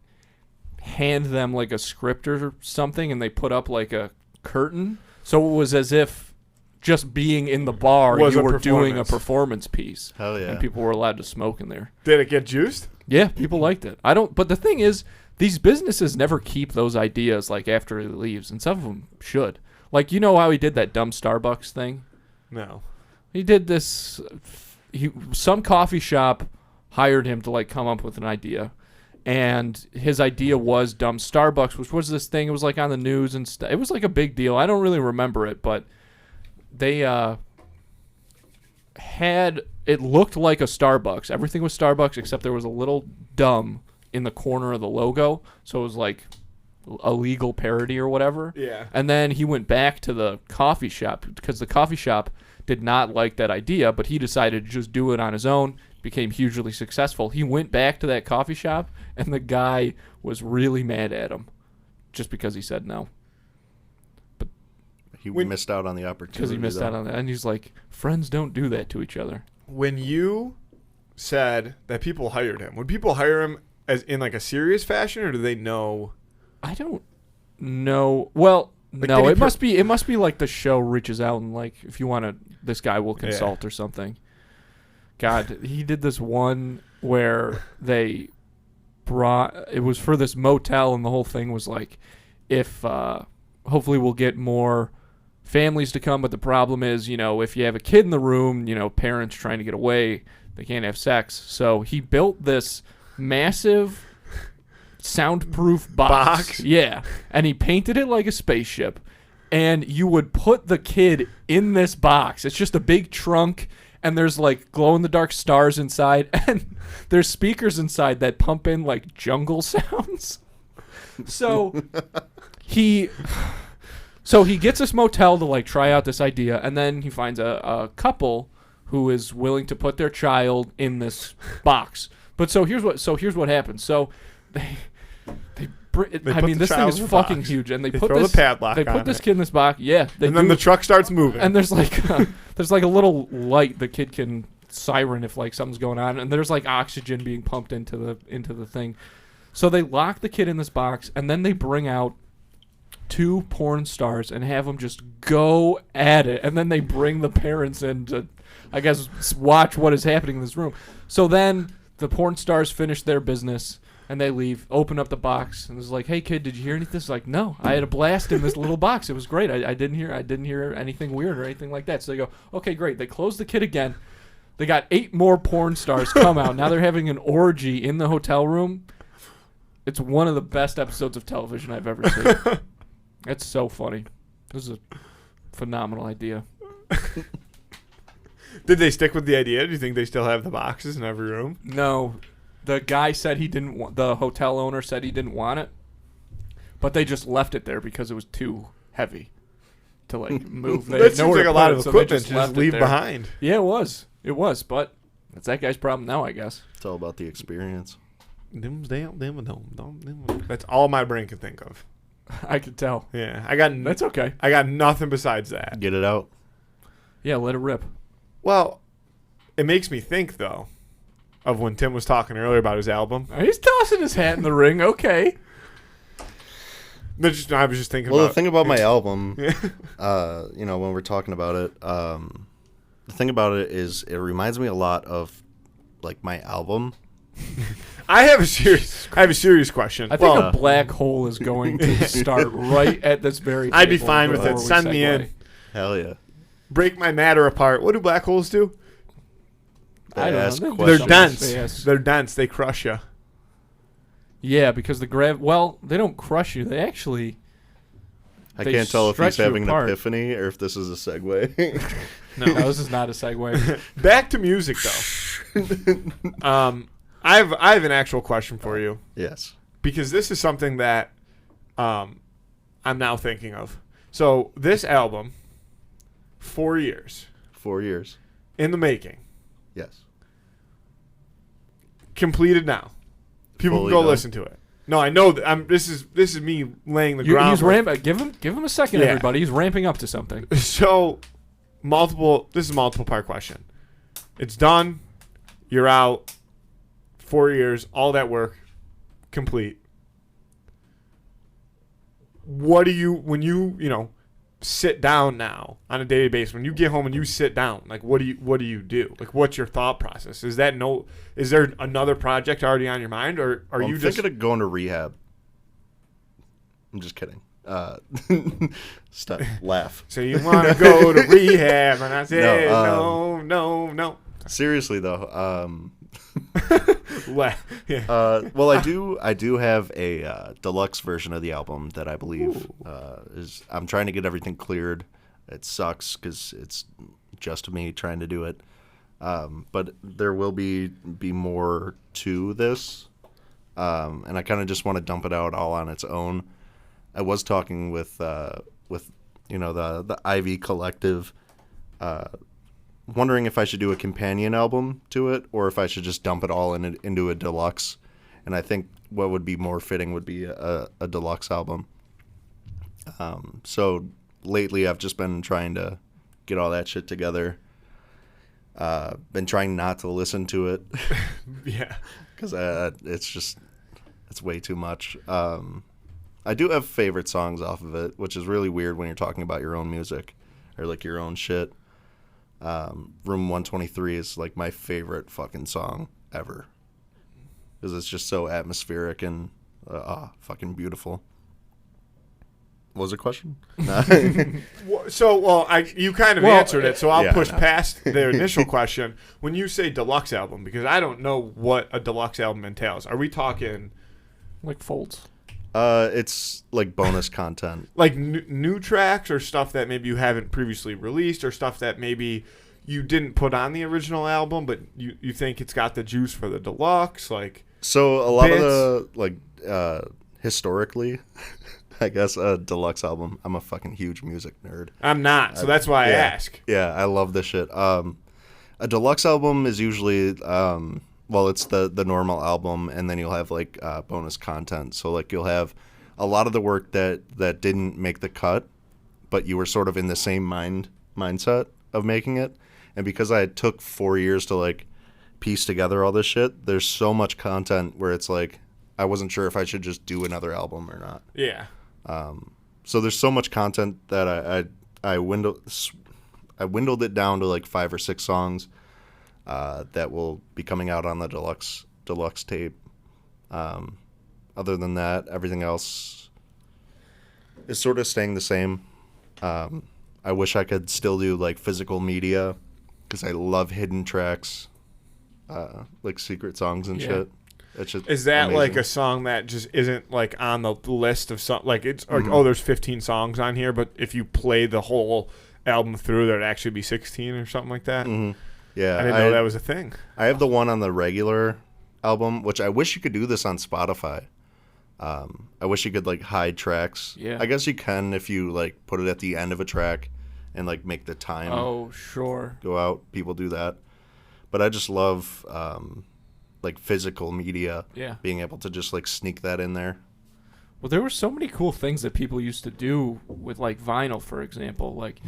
hand them like a script or something, and they put up like a curtain, so it was as if just being in the bar Was you a were doing a performance. performance piece, Hell yeah. and people were allowed to smoke in there. Did it get juiced? Yeah, people liked it. I don't. But the thing is, these businesses never keep those ideas like after he leaves, and some of them should. Like, you know how he did that dumb Starbucks thing? No. He did this. Some coffee shop hired him to like come up with an idea, and his idea was dumb Starbucks, which was this thing. It was like on the news and stuff. It was like a big deal. I don't really remember it, but they had it looked like a Starbucks. Everything was Starbucks except there was a little dumb in the corner of the logo, so it was like a legal parody or whatever. Yeah. And then he went back to the coffee shop because the coffee shop did not like that idea, but he decided to just do it on his own, became hugely successful. He went back to that coffee shop, and the guy was really mad at him just because he said no. He When- missed out on the opportunity. Because he missed though. out on that. And he's like, friends don't do that to each other. When you said that people hired him, would people hire him as in like a serious fashion, or do they know? I don't know. Well, Like, no, did he it must be like the show reaches out and like, if you want to, this guy will consult or something. God, he did this one where they it was for this motel, and the whole thing was like, if hopefully we'll get more families to come, but the problem is, if you have a kid in the room, parents trying to get away, they can't have sex. So he built this massive soundproof box. Yeah. And he painted it like a spaceship. And you would put the kid in this box. It's just a big trunk, and there's like glow-in-the-dark stars inside, and there's speakers inside that pump in like jungle sounds. So he gets this motel to like try out this idea, and then he finds a couple who is willing to put their child in this box. But here's what happens. So I mean, this thing is fucking huge, and they put throw this the padlock they put on this it. kid in this box. Yeah, And then the truck starts moving. and there's like a little light the kid can siren if like something's going on, and there's like oxygen being pumped into the thing. So they lock the kid in this box, and then they bring out 2 porn stars and have them just go at it, and then they bring the parents in to, I guess, watch what is happening in this room. So then the porn stars finish their business. And they leave, open up the box, and it's like, "Hey kid, did you hear anything?" It's like, "No, I had a blast in this little box. It was great. I didn't hear anything weird or anything like that." So they go, "Okay, great." They close the kid again. They got 8 more porn stars come out. Now they're having an orgy in the hotel room. It's one of the best episodes of television I've ever seen. It's so funny. This is a phenomenal idea. Did they stick with the idea? Do you think they still have the boxes in every room? No. The guy said he didn't want. The hotel owner said he didn't want it, but they just left it there because it was too heavy to like move. That seems like a lot of equipment to just leave behind. Yeah, it was, but it's that guy's problem now, I guess. It's all about the experience. That's all my brain can think of. I could tell. Yeah, That's okay. I got nothing besides that. Get it out. Yeah, let it rip. Well, it makes me think though of when Tim was talking earlier about his album. He's tossing his hat in the ring. Okay. I was just thinking. Well, about the thing about my album, when we're talking about it, the thing about it is it reminds me a lot of like my album. I have a serious question. I think a black hole is going to start right at this very. I'd be table fine with it. before we Send me segue. in. Hell yeah. Break my matter apart. What do black holes do? I don't Ask know. They're questions. dense. Yes. They're dense. They crush you. Yeah, because they don't crush you. They actually. I They can't tell if he's stretch you having an apart. epiphany or if this is a segue. No, this is not a segue. Back to music though. I have an actual question for you Yes. because this is something that I'm now thinking of. So this album, 4 years 4 years. in the making, Yes. completed now. People Fully can go done. listen to it. No, I know that. This is me laying the He's groundwork. Give him a second, Yeah. everybody. He's ramping up to something. So this is a multiple part question. It's done. You're out. 4 years, all that work, complete. What do you, when you sit down now on a daily basis, when you get home and you sit down, like what do you do? Like what's your thought process? Is there another project already on your mind, or are I'm you just thinking of going to rehab? I'm just kidding. Stop. Laugh. so you want to go to rehab? And I said no. Seriously though, Yeah. well, I do have a deluxe version of the album that I believe I'm trying to get everything cleared. It sucks because it's just me trying to do it, but there will be more to this, and I kind of just want to dump it out all on its own. I was talking with the Ivy Collective. Wondering if I should do a companion album to it or if I should just dump it all into a deluxe. And I think what would be more fitting would be a deluxe album. So lately I've just been trying to get all that shit together. Been trying not to listen to it. Yeah. Because it's way too much. I do have favorite songs off of it, which is really weird when you're talking about your own music or like your own shit. Room 123 is like my favorite fucking song ever because it's just so atmospheric and fucking beautiful. What was the question? So, you kind of answered it, so I'll yeah, push I know. past the initial question. When you say deluxe album, because I don't know what a deluxe album entails, are we talking Like folds. It's like bonus content. like new tracks or stuff that maybe you haven't previously released or stuff that maybe you didn't put on the original album, but you think it's got the juice for the deluxe, like. So a lot bits. of the historically, I guess a deluxe album. I'm a fucking huge music nerd. I'm not, so that's why I ask. Yeah, I love this shit. A deluxe album is usually it's the normal album, and then you'll have like bonus content. So like you'll have a lot of the work that didn't make the cut, but you were sort of in the same mindset of making it. And because I took 4 years to like piece together all this shit, there's so much content where it's like I wasn't sure if I should just do another album or not. Yeah. So there's so much content that I windowed it down to like 5 or 6 songs that will be coming out on the deluxe tape. Other than that, everything else is sort of staying the same. I wish I could still do like physical media because I love hidden tracks, like secret songs and shit. It's just is that amazing. like a song that just isn't like on the list of songs? Like it's like, oh, there's 15 songs on here, but if you play the whole album through, there'd actually be 16 or something like that. Mm-hmm. Yeah, I didn't know that was a thing. I have the one on the regular album, which I wish you could do this on Spotify. I wish you could like hide tracks. Yeah. I guess you can if you like put it at the end of a track and like make the time go out. People do that. But I just love like physical media. Yeah. Being able to just like sneak that in there. Well, there were so many cool things that people used to do with like vinyl, for example. Like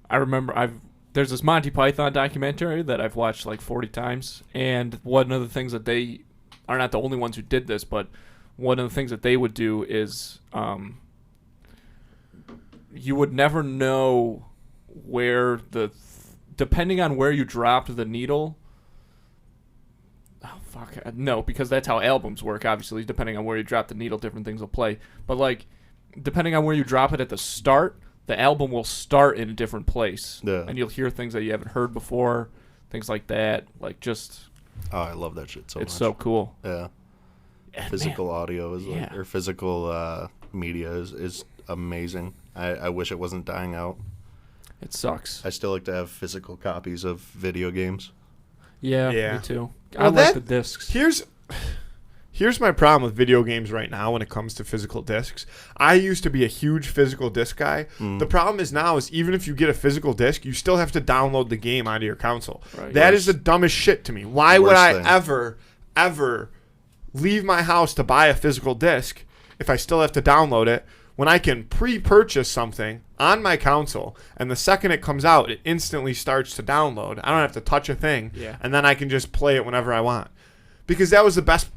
I remember there's this Monty Python documentary that I've watched like 40 times, and one of the things that they are not the only ones who did this, but one of the things that they would do is you would never know where depending on where you dropped the needle. Oh, fuck. No, because that's how albums work, obviously. Depending on where you drop the needle, different things will play. But, like, depending on where you drop it at the start, the album will start in a different place. Yeah. And you'll hear things that you haven't heard before, things like that. Like, just... Oh, I love that shit so much. It's so cool. Yeah. And Physical audio is like, or physical media is amazing. I wish it wasn't dying out. It sucks. I still like to have physical copies of video games. Yeah. Me too. Well, I like the discs. Here's my problem with video games right now when it comes to physical discs. I used to be a huge physical disc guy. The problem is now is even if you get a physical disc, you still have to download the game onto your console. Right. That is the dumbest shit to me. Why would I thing. ever leave my house to buy a physical disc if I still have to download it when I can pre-purchase something on my console, and the second it comes out, it instantly starts to download. I don't have to touch a thing, and then I can just play it whenever I want. Because that was the best...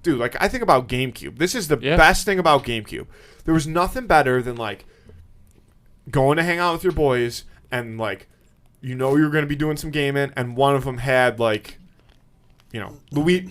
Dude, like, I think about GameCube. This is the best thing about GameCube. There was nothing better than, like, going to hang out with your boys, and, like, you know you're going to be doing some gaming, and one of them had, like... You know,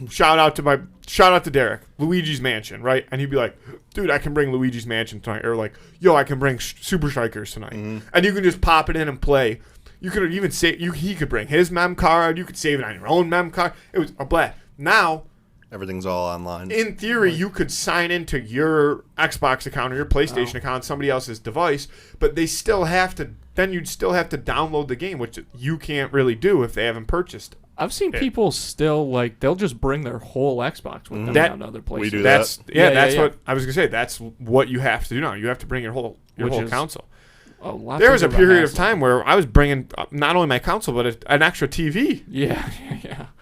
shout out to Derek, Luigi's Mansion, right? And he'd be like, dude, I can bring Luigi's Mansion tonight. Or like, yo, I can bring Super Strikers tonight. And you can just pop it in and play. You could even say, he could bring his mem card. You could save it on your own mem card. It was a blast. Now, everything's all online. In theory, you could sign into your Xbox account or your PlayStation account, somebody else's device, but they still have to, then you'd still have to download the game, which you can't really do if they haven't purchased it. I've seen people still, like, they'll just bring their whole Xbox with them down to other places. We do that's, that. That's what I was going to say. That's what you have to do now. You have to bring your whole console. There was a period of time where I was bringing not only my console, but an extra TV. Yeah.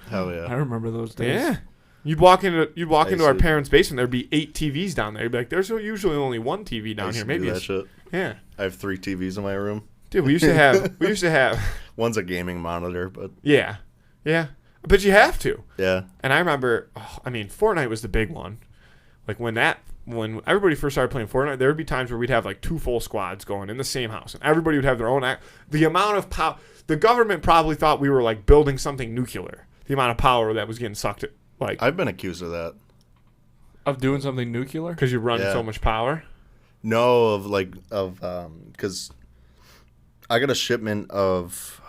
Hell yeah. I remember those days. Yeah. You'd walk into our parents' basement. There'd be 8 TVs down there. You'd be like, there's usually only one TV down here. Maybe that shit. Yeah. I have 3 TVs in my room. Dude, we used to have. One's a gaming monitor, but yeah, but you have to. Yeah. And I remember, Fortnite was the big one. Like when everybody first started playing Fortnite, there would be times where we'd have like 2 full squads going in the same house, and everybody would have their own. The amount of power, the government probably thought we were like building something nuclear. The amount of power that was getting sucked. Like I've been accused of that. Of doing something nuclear? Because you run so much power. No, because I got a shipment of,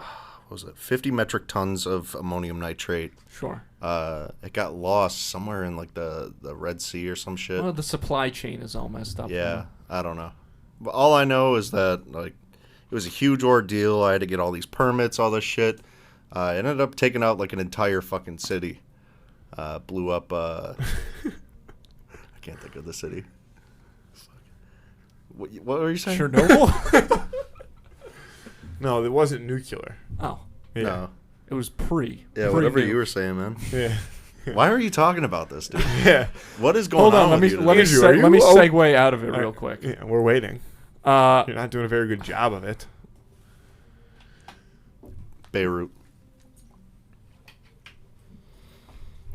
what was it, 50 metric tons of ammonium nitrate. Sure. It got lost somewhere in like the Red Sea or some shit. Well, the supply chain is all messed up. Yeah, I don't know. But all I know is that like It was a huge ordeal. I had to get all these permits, all this shit. I ended up taking out like an entire fucking city. Blew up. I can't think of the city. What were you saying? Chernobyl? No, it wasn't nuclear. Oh. Yeah. No. It was pre. Yeah, whatever you were saying, man. Yeah. Why are you talking about this, dude? Yeah. What is going Hold on, on? let me Andrew, are you segue out of it real quick. Yeah, we're waiting. Uh, You're not doing a very good job of it. Beirut.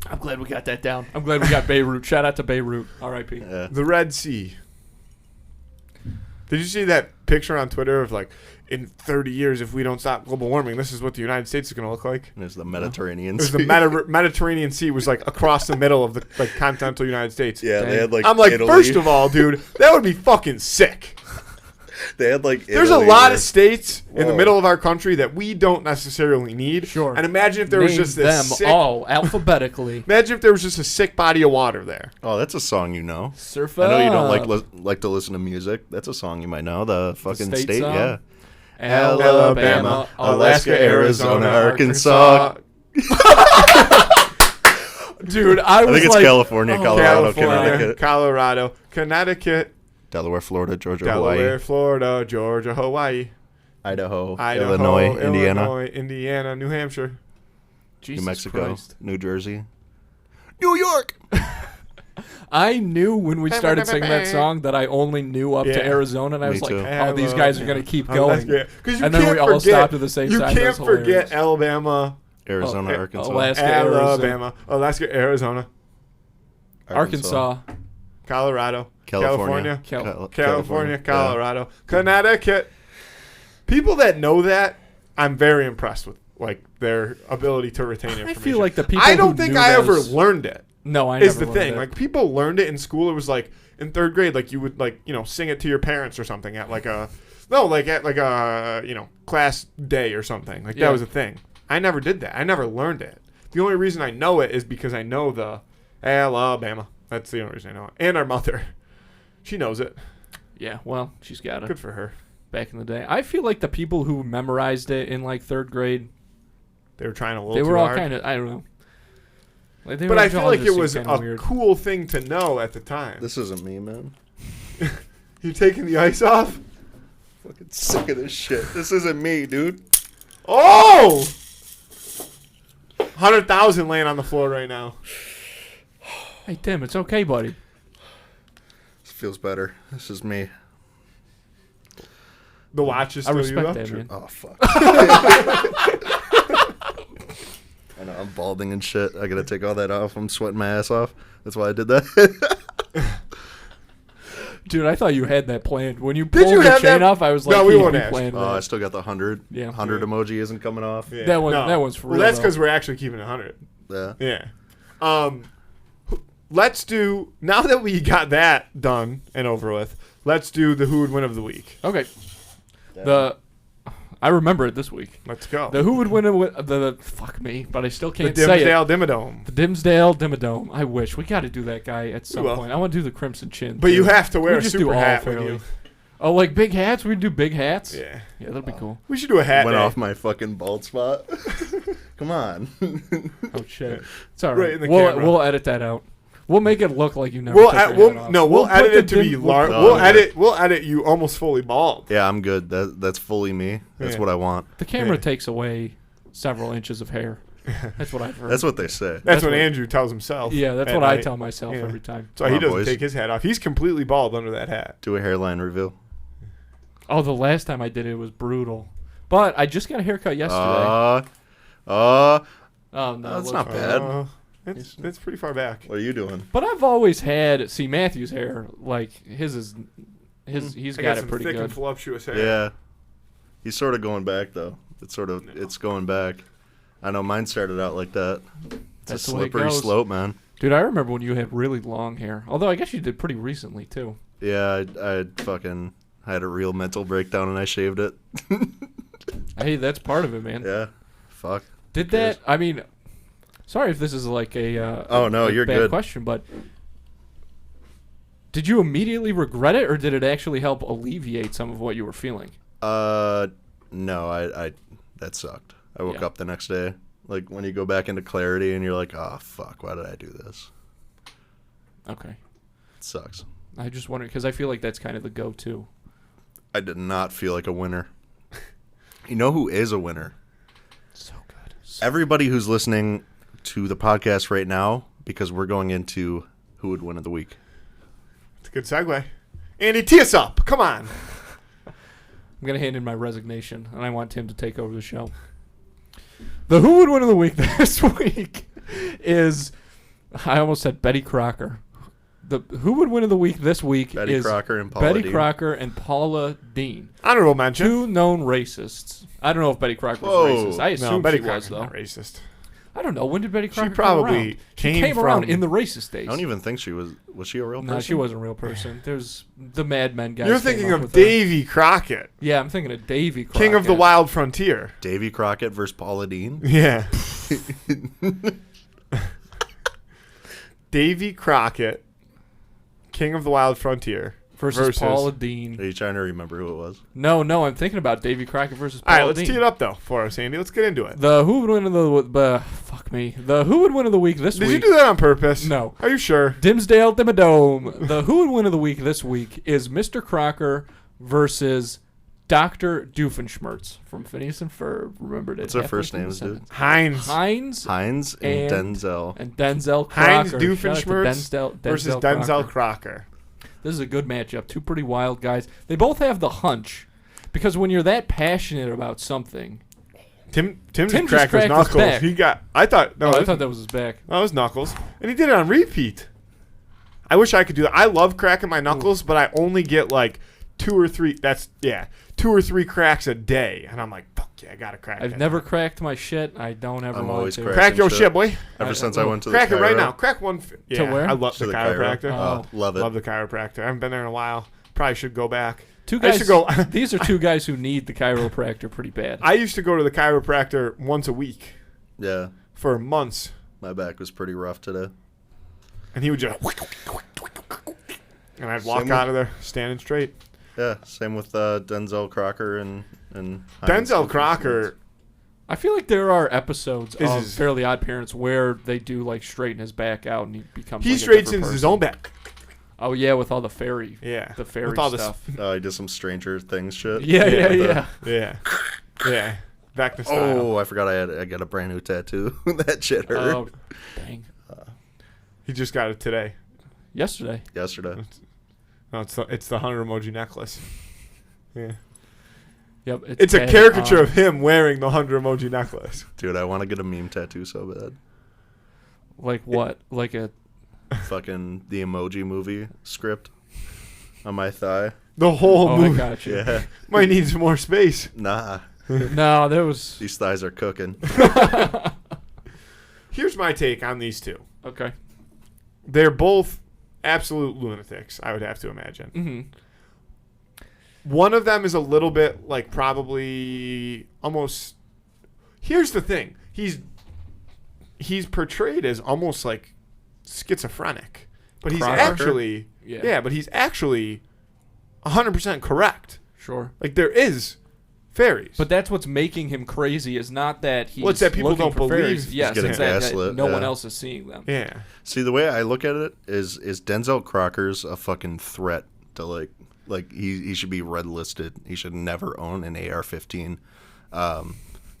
I'm glad we got that down. I'm glad we got Beirut. Shout out to Beirut. R.I.P. Yeah. The Red Sea. Did you see that picture on Twitter of like, in 30 years, if we don't stop global warming, this is what the United States is going to look like? There's the Mediterranean There's Sea. the Mediterranean Sea was like across the middle of the like continental United States. Yeah, they had like I'm like, Italy. first of all, dude, that would be fucking sick. They had like There's a Italy lot where- of states in the Whoa. middle of our country that we don't necessarily need. Sure. And imagine if there was Name just this them sick, all alphabetically. imagine if there was just a sick body of water there. Oh, that's a song you know. Surf I know you don't up. like to listen to music. That's a song you might know. The fucking state state, song? yeah. Alabama, Alaska, Arizona, Arkansas. Dude, I was think it's like, California, oh, Colorado, California, Connecticut, Connecticut, Delaware, Florida, Georgia, Delaware, Hawaii, Florida, Georgia, Hawaii, Idaho, Idaho, Illinois, Indiana, New Hampshire. Jesus New Mexico, Christ. New Jersey, New York. I knew when we started singing that song that I only knew up Yeah. to Arizona, and I Me was like, too. oh, these guys are going to keep Alaska. going. 'Cause you And then can't we all forget- stopped at the same you time. can't That was forget hilarious. Alabama, Arizona, Arkansas, Alaska, Alabama, Alaska, Arizona, Arkansas. Colorado, California, California, Colorado, Connecticut. People that know that, I'm very impressed with, like their ability to retain information. I feel like the people I don't who think knew I ever those- learned it. No, I Is never the learned thing. it. Like people learned it in school. It was like in third grade, like you would like sing it to your parents or something at like a class day or something. Like Yeah. that was a thing. I never did that. I never learned it. The only reason I know it is because I know the Alabama. That's the only reason I know it. And our mother, she knows it. Yeah, well, she's got it. Good for her. Back in the day, I feel like the people who memorized it in like third grade, They were trying a little. they too were all hard. kind of, I don't know. Like, they But were I feel all like just it was kinda a weird. cool thing to know at the time. This isn't me, man. You taking the ice off? Fucking sick of this shit. This isn't me, dude. Oh! 100,000 laying on the floor right now. Hey Tim, it's okay, buddy. This feels better. This is me. The watch is I still you, respect though? that, man. Oh fuck. I know I'm balding and shit. I gotta take all that off. I'm sweating my ass off. That's why I did that. Dude, I thought you had that planned. When you Did pulled you the have chain that? off, I was like, No, we he won't be ask. playing I that. still got the 100. Yeah. 100 emoji isn't coming off. Yeah. That one's for well, real, that's though. because we're actually keeping it 100. Yeah. Yeah. Let's do, now that we got that done and over with, let's do the who would win of the week. Okay. I remember it this week. Let's go. The who would win the fuck me, but I still the can't say it. Dimsdale Dimmadome. The Dimsdale Dimmadome. I wish we got to do that guy at some will. point. I want to do the Crimson Chin. But too. you have to wear We a just do super all hat when fairly. you. Oh, like big hats? We do big hats. Yeah. Yeah, that'd be cool. We should do a hat Went day. off my fucking bald spot. Come on. Oh shit. It's all right. Right in the we'll camera. we'll edit that out. We'll make it look like you never. We'll took your ed- hat we'll off. no we'll put edit the it to be dim- large. we'll put- We'll edit you almost fully bald. Yeah, I'm good. That's fully me. That's Yeah. what I want. The camera Yeah. takes away several inches of hair. That's what I've heard. That's what they say. That's what- what Andrew tells himself. Yeah, that's at what I night. tell myself Yeah. every time. So he Come on, doesn't boys. take his hat off. He's completely bald under that hat. Do a hairline reveal. Oh, the last time I did it was brutal. But I just got a haircut yesterday. Oh, Oh no, that's look- not bad. That's pretty far back. What are you doing? But I've always had Matthew's hair. Like he's I got some it pretty thick good. and voluptuous hair. Yeah. He's sort of going back though. It's going back. I know mine started out like that. It's That's a the way it slippery goes. slope, man. Dude, I remember when you had really long hair. Although I guess you did pretty recently too. Yeah, I had a real mental breakdown and I shaved it. Hey, that's part of it, man. Yeah. Fuck. Did cares? that? I mean, sorry if this is like Oh, no, a you're bad good. question, but did you immediately regret it, or did it actually help alleviate some of what you were feeling? No, I that sucked. I woke up the next day. Like, when you go back into clarity and you're like, oh, fuck, why did I do this? Okay. It sucks. I just wonder, because I feel like that's kind of the go-to. I did not feel like a winner. You know who is a winner? So good. Everybody who's listening to the podcast right now, because we're going into who would win of the week. It's a good segue. Andy, tee us up. Come on. I'm going to hand in my resignation, and I want Tim to take over the show. The Who Would Win of the Week this week is, I almost said Betty Crocker. The Who Would Win of the Week this week Betty is Crocker and Paula Betty Dean. Crocker and Paula Dean. Honorable mention. Two known racists. I don't know if Betty Crocker was racist. I assume Betty she Crocker's was, though. not racist. I don't know. When did Betty Crocker probably come around? She came came around from- in the racist days. I don't even think she was. Was she a real person? No, she wasn't a real person. There's the Mad Men guys. You're came thinking up of with her. Davy Crockett, Yeah, I'm thinking of Davy Crockett. King of the Wild Frontier. Davy Crockett versus Paula Dean. Yeah. Davy Crockett, King of the Wild Frontier. versus Paula Dean. Are you trying to remember who it was? No, I'm thinking about Davy Crockett versus All Paula right, let's Dean. tee it up, though, for us, Andy. Let's get into it. The Who Would Win of the fuck me. The Who Would Win of the Week this Did week. you do that on purpose? No. Are you sure? Dimsdale Dimmadome. The Who Would Win of the Week this week is Mr. Crocker versus Dr. Doofenshmirtz from Phineas and Ferb. Remembered it. What's their halfway first through the names, dude? sentence. Heinz Heinz and Denzel. And Denzel Crocker. Heinz Shout out to Doofenshmirtz versus Denzel Crocker. This is a good matchup. Two pretty wild guys. They both have the hunch. Because when you're that passionate about something... Tim just just cracked his cracked his knuckles. back. He got... I thought that was his back. that was knuckles. And he did it on repeat. I wish I could do that. I love cracking my knuckles, but I only get like 2 or 3... 2 or 3 cracks a day. And I'm like, fuck yeah, I gotta crack I've that. never cracked my shit. I don't ever I'm want always to. cracking Crack your shit. shit, boy. Ever since I went to Crack the it right chiro. now. Crack one. Yeah, where? I love To the the chiro. chiropractor. Oh, love it. Love the chiropractor. I haven't been there in a while. Probably should go back. Two I used guys. to go. These are two guys who need the chiropractor pretty bad. I used to go to the chiropractor once a week Yeah, for months, my back was pretty rough today. and he would just. And I'd walk Same out of there standing straight. Yeah, same with Denzel Crocker and Heinz Denzel Doofenshmirtz. Crocker. I feel like there are episodes This of is- Fairly Odd Parents where they do like straighten his back out and he becomes. He like, a straightens different his person. own back. Oh yeah, with all the fairy. Yeah, The fairy with all stuff. I did some Stranger Things shit. Yeah. Yeah. Back to style. Oh, I forgot I got a brand new tattoo. That shit hurt. Oh, dang. He just got it today. Yesterday. Yesterday. No, it's the 100 emoji necklace. Yeah, Yep. it's a bad. caricature of him wearing the 100 emoji necklace. Dude, I want to get a meme tattoo so bad. Like what? Like a. Fucking the Emoji Movie script on my thigh. The whole Oh, I movie got you. Yeah. might need some more space. Nah. No, there was. These thighs are cooking. Here's my take on these two. Okay. They're both absolute lunatics, I would have to imagine. Mm-hmm. One of them is a little bit like probably almost. Here's the thing. He's portrayed as almost like schizophrenic, but he's Crocker? actually Yeah. but he's actually 100% correct. Sure. Like there is fairies. But that's what's making him crazy is not that he's Well, it's that people looking don't for believe fairies. he's Yes, getting it's that gaslit, no one yeah. else is seeing them. yeah. See, the way I look at it is Denzel Crocker's a fucking threat to like he should be red listed. He should never own an AR-15.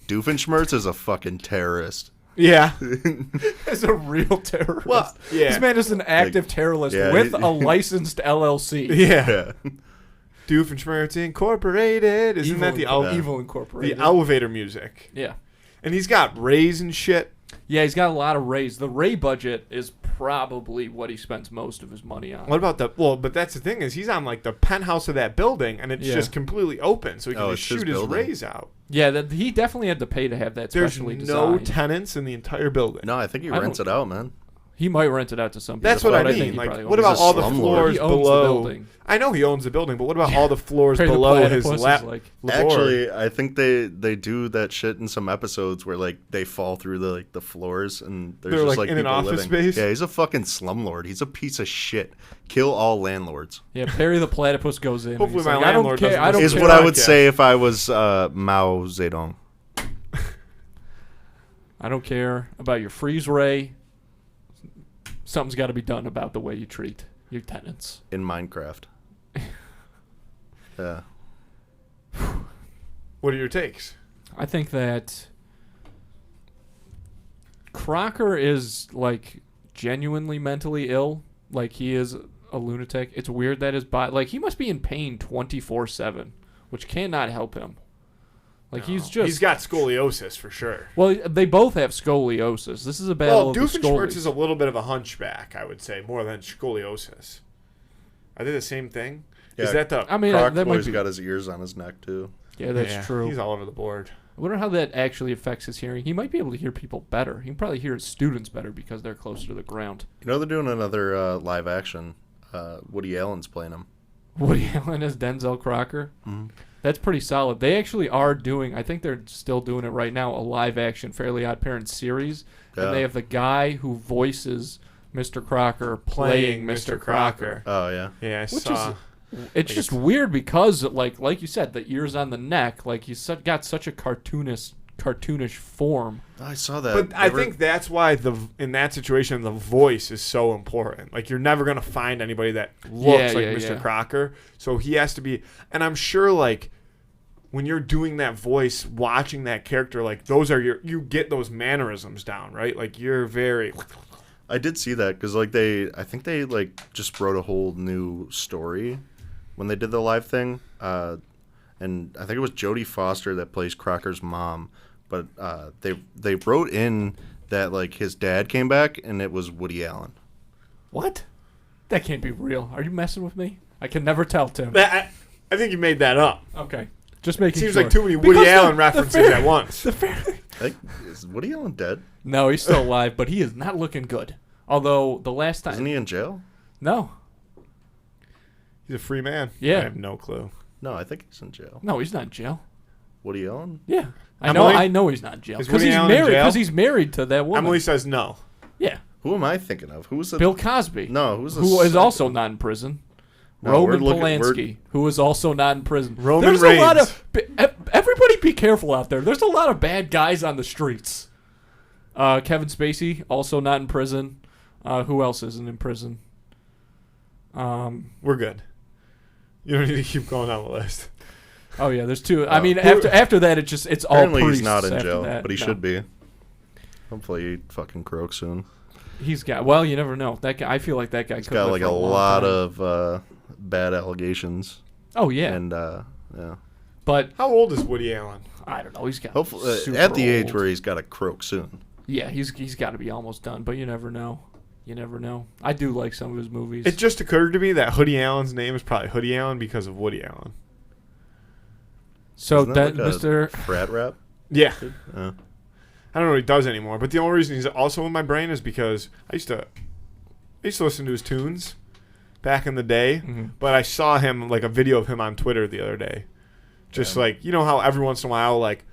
Doofenshmirtz is a fucking terrorist. Yeah. He's a real terrorist. Well, yeah. This man is an active terrorist yeah, with he- a licensed LLC. Yeah. Yeah. Doofenshmirtz Incorporated. Isn't that the Evil Incorporated? the elevator music? Yeah. And he's got rays and shit. Yeah, he's got a lot of rays. The ray budget is probably what he spends most of his money on. What about but that's the thing is he's on like the penthouse of that building and it's Yeah. just completely open so he can Oh, just it's his shoot his building. rays out. Yeah, he definitely had to pay to have that There's specially no designed. tenants in the entire building. No, I think he I rents it out, man. He might rent it out to some people. That's what I but mean. think he Like, probably what owns about it. all the slumlord. floors He owns the below? building. I know he owns the building, but what about all the floors Hey, the below his platypus is lap? like- Actually, I think they do that shit in some episodes where like they fall through the floors and there's They're, just like, in an people office living. space? Yeah, he's a fucking slumlord. He's a piece of shit. Kill all landlords Yeah, Perry the platypus goes in. and Hopefully he's my like, I don't landlord care. doesn't I don't is listen care. what I would podcast. say if I was Mao Zedong I don't care about your freeze ray. Something's got to be done about the way you treat your tenants. in Minecraft. Yeah. What are your takes? I think that Crocker is like genuinely mentally ill. Like he is a lunatic. It's weird that his body, like he must be in pain 24/7, which cannot help him. Like he's got scoliosis for sure. Well, they both have scoliosis. This is a battle Well, of the Doofenshmirtz scolies. is a little bit of a hunchback, I would say, more than scoliosis. Are they the same thing? Yeah. Is that the? I mean, Croc's that might always be. got his ears on his neck too. Yeah, that's Yeah, true. He's all over the board. I wonder how that actually affects his hearing. He might be able to hear people better. He can probably hear his students better because they're closer to the ground. You know they're doing another live action. Woody Allen's playing him. Woody Allen as Denzel Crocker. Mhm. That's pretty solid. They actually are doing, I think they're still doing it right now, a live action Fairly Odd Parents series. Yeah. And they have the guy who voices Mr. Crocker playing Mr. Crocker. Oh yeah. Yeah, I Which saw. is, it's just weird because, like you said, the ears on the neck, like he's got such a cartoonish form. I saw that. But I think that's why in that situation the voice is so important. Like you're never gonna find anybody that looks like Mr. Crocker, so he has to be. And I'm sure like when you're doing that voice, watching that character, like those are you get those mannerisms down, right? Like you're very. I did see that because like I think they like just wrote a whole new story when they did the live thing, and I think it was Jodie Foster that plays Crocker's mom, but they wrote in that like his dad came back and it was Woody Allen. What? That can't be real. Are you messing with me? I can never tell, Tim. I think you made that up. Okay. Just making Seems sure. like too many Woody Because Allen references at once. Is Woody Allen dead? No, he's still alive, but he is not looking good. Although the last time. Isn't he in jail? No. He's a free man. Yeah. I have no clue. No, I think he's in jail. No, he's not in jail. Woody Allen? Yeah. Emily? I know he's not in jail. Is Because Woody he's Allen in married. jail? Because he's married to that woman. Emily says no. Yeah. Who am I thinking of? Who's the Bill Cosby. No, who's the who is second? also not in prison. No, Roman we're looking- Polanski, who is also not in prison. Roman There's a lot Reigns. of everybody be careful out there. There's a lot of bad guys on the streets. Kevin Spacey also not in prison. Who else isn't in prison? We're good. You don't need to keep going down the list. Oh yeah, there's two. I mean, after that, it's all Apparently priests. he's not in after jail, that. but he No. should be. Hopefully he fucking croaks soon. He's got. Well, you never know. That guy. I feel like that guy. He's got like a lot of bad allegations. Oh yeah, And yeah. but How old is Woody Allen? I don't know. He's got. Hopefully super at the age old. where he's got to croak soon. Yeah, he's got to be almost done. But you never know. You never know. I do like some of his movies. It just occurred to me that Hoodie Allen's name is probably Hoodie Allen because of Woody Allen. so Isn't that like a Mr. frat rap. Yeah. Uh, I don't know what he does anymore, but the only reason he's also in my brain is because I used to listen to his tunes back in the day, but I saw him, like a video of him on Twitter the other day. Just like, you know how every once in a while, like,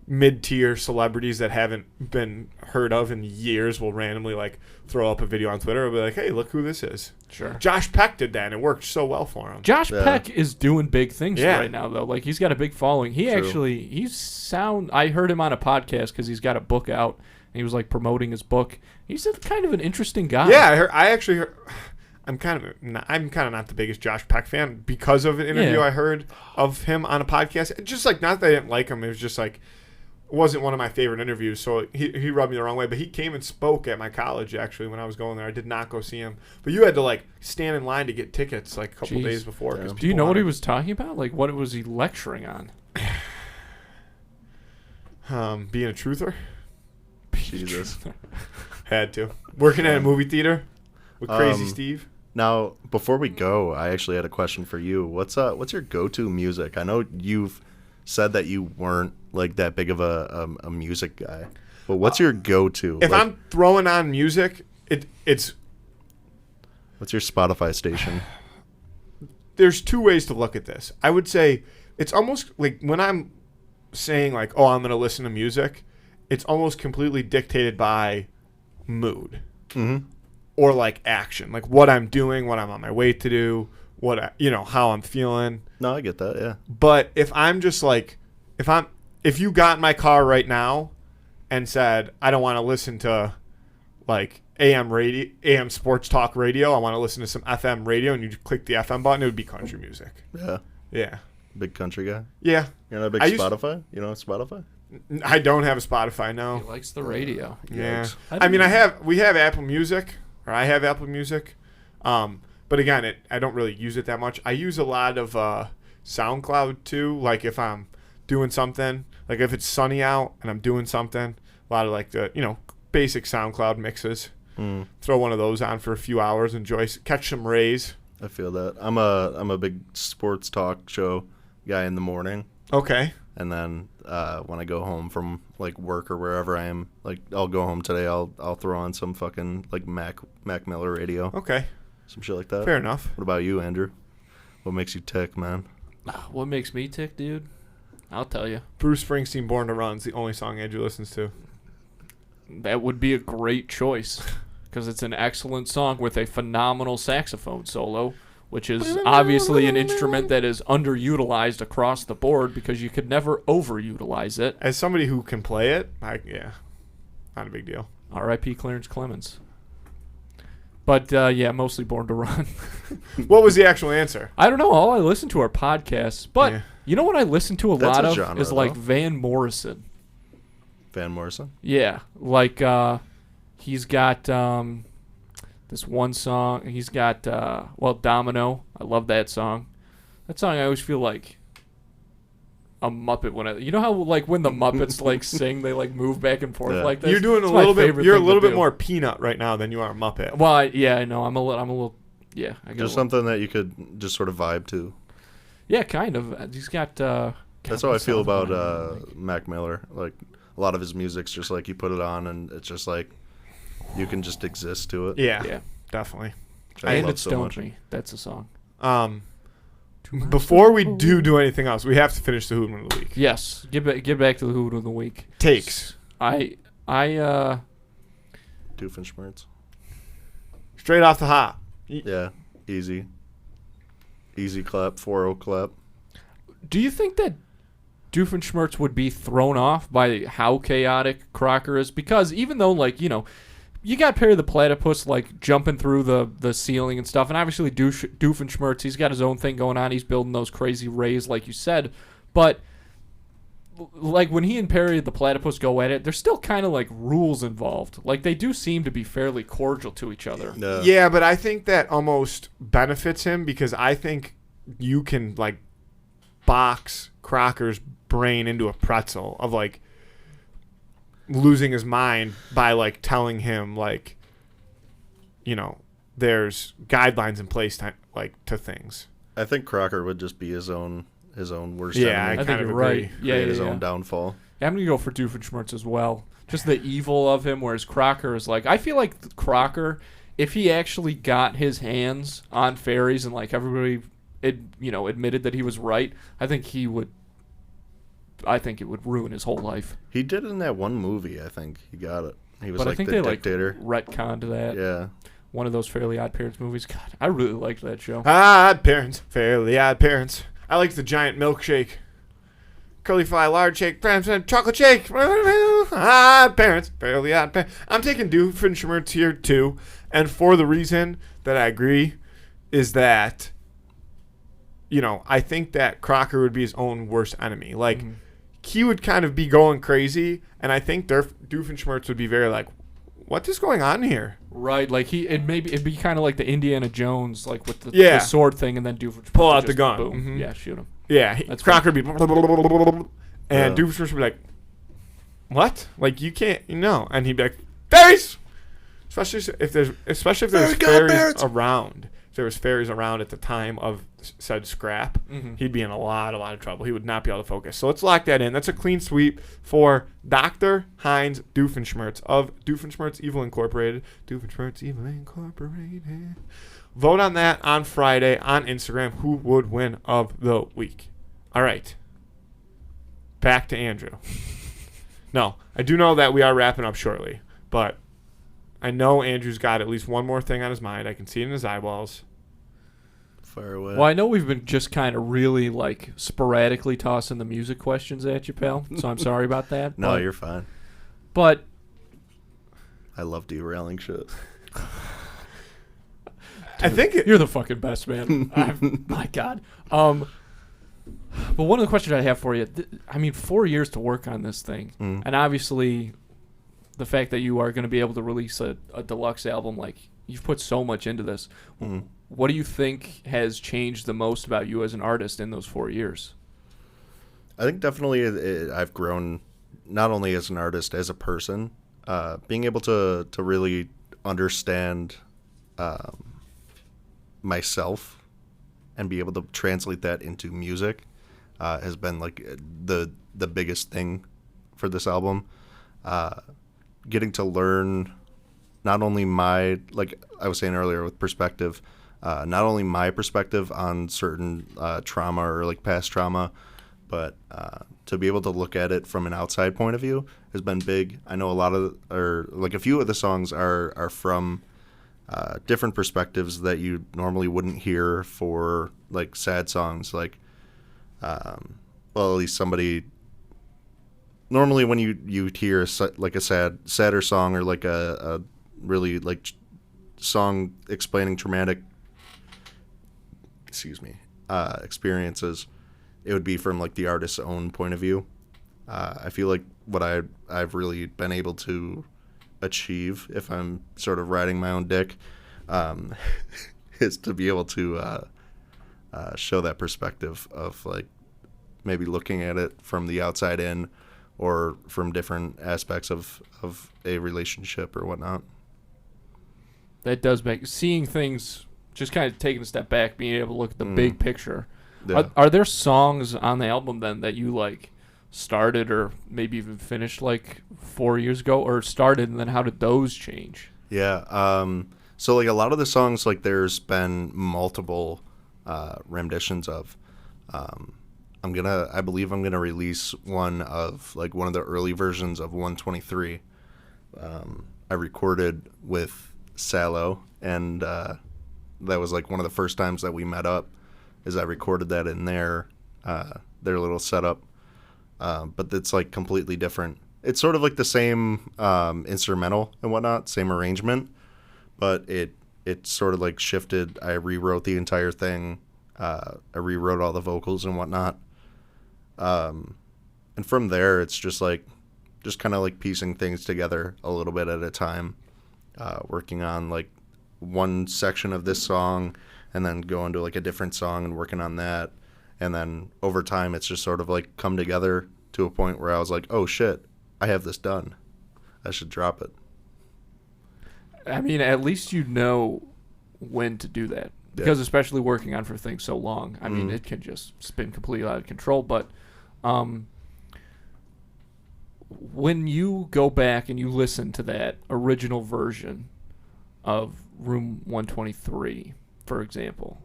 mid-tier celebrities that haven't been heard of in years will randomly, like, throw up a video on Twitter and be like, hey, look who this is. Sure. Josh Peck did that, and it worked so well for him. Josh Yeah. Peck is doing big things Yeah. right now, though. Like, he's got a big following. I heard him on a podcast because he's got a book out, and he was, like, promoting his book. He's kind of an interesting guy. Yeah, I actually heard... I'm kind of not the biggest Josh Peck fan because of an interview I heard of him on a podcast. Just like, not that I didn't like him, it was just like, it wasn't one of my favorite interviews, so he rubbed me the wrong way. But he came and spoke at my college actually when I was going there. I did not go see him, but you had to like stand in line to get tickets like a couple Jeez. days before. Yeah. Do you know what he was talking about? Like, what was he lecturing on? Being a truther? Jesus. Had to. Working at a movie theater with Crazy Steve. Now, before we go, I actually had a question for you. What's your go-to music? I know you've said that you weren't like that big of a music guy, but what's your go-to? If I'm throwing on music, it's What's your Spotify station? there's two ways to look at this. I would say it's almost like when I'm saying like, oh, I'm going to listen to music, it's almost completely dictated by mood or like action, like what I'm doing, what I'm on my way to do, how I'm feeling. No, I get that. Yeah. But if I'm just like, if you got in my car right now and said, I don't want to listen to like AM sports talk radio, I want to listen to some FM radio, and you click the FM button, it would be country music. Yeah. Yeah. Big country guy. Yeah. You're not a big Spotify? You don't have Spotify? I don't have a Spotify, no. He likes the radio. Yeah. I mean, we have Apple Music, or I have Apple Music. But again, I don't really use it that much. I use a lot of SoundCloud too, like if I'm doing something, like if it's sunny out and I'm doing something, a lot of like the, basic SoundCloud mixes. Throw one of those on for a few hours, catch some rays. I feel that. I'm a big sports talk show guy in the morning. Okay. And then when I go home from like work or wherever I am, like I'll go home today, I'll throw on some fucking like Mac Miller radio. Okay. Some shit like that. Fair enough. What about you, Andrew? What makes you tick, man? What makes me tick, dude? I'll tell you. Bruce Springsteen, Born to Run is the only song Andrew listens to. That would be a great choice because it's an excellent song with a phenomenal saxophone solo, which is obviously an instrument that is underutilized across the board because you could never overutilize it. As somebody who can play it, not a big deal. R.I.P. Clarence Clemens. But, mostly Born to Run. What was the actual answer? I don't know. All I listen to are podcasts. But you know what I listen to That's lot a of genre, is like though. Van Morrison. Van Morrison? Yeah. Like he's got this one song. He's got, Domino. I love that song. That song I always feel like a Muppet when you know how like when the Muppets like sing, they like move back and forth like this. You're doing It's a my little bit. favorite You're a thing little to bit do. more Peanut right now than you are Muppet. Well, I know. I'm a little. Yeah, I got Just something that you could just sort of vibe to. Yeah, kind of. He's got. That's how I feel about Mac Miller. Like a lot of his music's just like you put it on and it's just like you can just exist to it. Yeah, definitely. Which I And love It so Stoned much. Me. That's a song. Before we do anything else, we have to finish the Hoodwin of the Week. Yes. Get back to the Hoot of the Week. Takes. Doofenshmirtz. Straight off the hop. Yeah, easy clap, 4-0 clap. Do you think that Doofenshmirtz would be thrown off by how chaotic Crocker is? Because even though, like, you got Perry the Platypus, like, jumping through the ceiling and stuff, and obviously Doofenshmirtz, he's got his own thing going on. He's building those crazy rays, like you said. But, like, when he and Perry the Platypus go at it, there's still kind of, like, rules involved. Like, they do seem to be fairly cordial to each other. Yeah, but I think that almost benefits him because I think you can, like, box Crocker's brain into a pretzel of, like, losing his mind by like telling him like there's guidelines in place to things. I think Crocker would just be his own worst Yeah, enemy. I think kind of you're right. agree. Yeah, Create his yeah. own downfall. Yeah, I'm going to go for Doofenshmirtz as well. Just the evil of him, whereas Crocker is like... I feel like Crocker, if he actually got his hands on fairies and like everybody admitted that he was right, I think it would ruin his whole life. He did it in that one movie, I think. He got it. He was But like I think the they dictator. like retconned that. Yeah. One of those Fairly Odd Parents movies. God, I really liked that show. Odd Parents, Fairly Odd Parents. I like the giant milkshake. Curly fry, large shake, chocolate shake. Odd Parents, Fairly Odd Parents. I'm taking Doofenshmirtz here too, and for the reason that I agree is that I think that Crocker would be his own worst enemy. Like he would kind of be going crazy, and I think Doofenshmirtz would be very like, what is going on here? Right, like it'd be kind of like the Indiana Jones, like with the sword thing, and then Doofenshmirtz Pull would out the just gun. boom. Mhm. Yeah, shoot him. Yeah, That's Crocker would be, and Yeah. Doofenshmirtz would be like, what? Like you can't, and he'd be like, fairies. Especially if there's Fairy fairies godparents. around, if there was fairies around at the time of said scrap, he'd be in a lot of trouble. He would not be able to focus. So let's lock that in. That's a clean sweep for Dr. Heinz Doofenshmirtz of Doofenshmirtz Evil Incorporated. Doofenshmirtz Evil Incorporated. Vote on that on Friday on Instagram. Who would win of the week? All right. Back to Andrew. No, I do know that we are wrapping up shortly, but I know Andrew's got at least one more thing on his mind. I can see it in his eyeballs. Fire away. Well, I know we've been just kind of really like sporadically tossing the music questions at you, pal. So I'm sorry about that. No, you're fine. But I love derailing shit. I think you're the fucking best, man. My God. But one of the questions I have for you, 4 years to work on this thing, and obviously the fact that you are going to be able to release a deluxe album, like you've put so much into this. What do you think has changed the most about you as an artist in those 4 years? I think definitely I've grown not only as an artist, as a person. Being able to really understand myself and be able to translate that into music has been like the biggest thing for this album. Getting to learn not only my, like I was saying earlier with perspective, not only my perspective on certain trauma or like past trauma, but to be able to look at it from an outside point of view has been big. I know a few of the songs are from different perspectives that you normally wouldn't hear for like sad songs. Like, at least somebody. Normally, when you hear like a sadder song or like a really like song explaining traumatic, experiences, it would be from like the artist's own point of view. I feel like what I've really been able to achieve, if I'm sort of riding my own dick, is to be able to show that perspective of like maybe looking at it from the outside in, or from different aspects of a relationship or whatnot. That does make seeing things, just kind of taking a step back, being able to look at the big picture. Yeah. Are there songs on the album then that you like started or maybe even finished like 4 years ago, or started, and then how did those change? Yeah. So like a lot of the songs, like there's been multiple renditions of. I believe I'm gonna release one of like one of the early versions of 123. I recorded with Salo, and that was like one of the first times that we met up. Is I recorded that in their little setup, but it's like completely different. It's sort of like the same instrumental and whatnot, same arrangement, but it sort of like shifted. I rewrote the entire thing. I rewrote all the vocals and whatnot. And from there, it's just kind of like piecing things together a little bit at a time, working on like one section of this song and then going to like a different song and working on that. And then over time, it's just sort of like come together to a point where I was like, oh shit, I have this done. I should drop it. I mean, at least you know when to do that. Because especially working on for things so long, I mean, it can just spin completely out of control. But when you go back and you listen to that original version of Room 123, for example,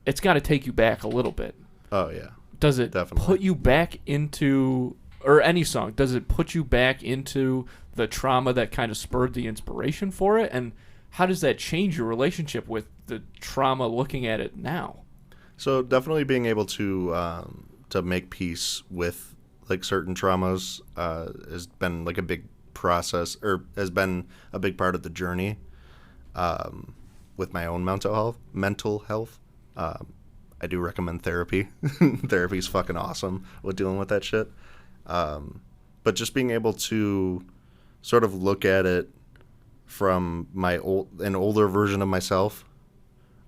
it's got to take you back a little bit. Oh, yeah. Does it Definitely. put you back into, or any song, does it put you back into the trauma that kind of spurred the inspiration for it? And how does that change your relationship with the trauma looking at it now? So definitely being able to make peace with like certain traumas has been like a big process, or has been a big part of the journey with my own mental health. I do recommend therapy. Therapy's fucking awesome with dealing with that shit. But just being able to sort of look at it from an older version of myself,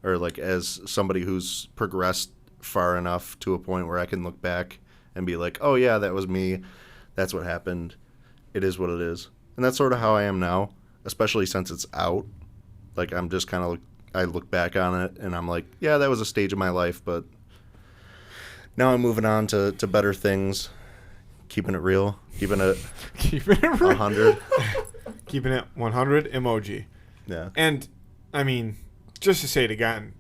or like as somebody who's progressed far enough to a point where I can look back and be like, oh yeah, that was me. That's what happened. It is what it is. And that's sort of how I am now. especially since it's out. Like, I'm just kind of, I look back on it and I'm like, yeah, that was a stage of my life, but now I'm moving on to better things, keeping it real, keeping it Keeping it real. 100. Keeping it 100 emoji. Yeah. And, I mean, just to say it again,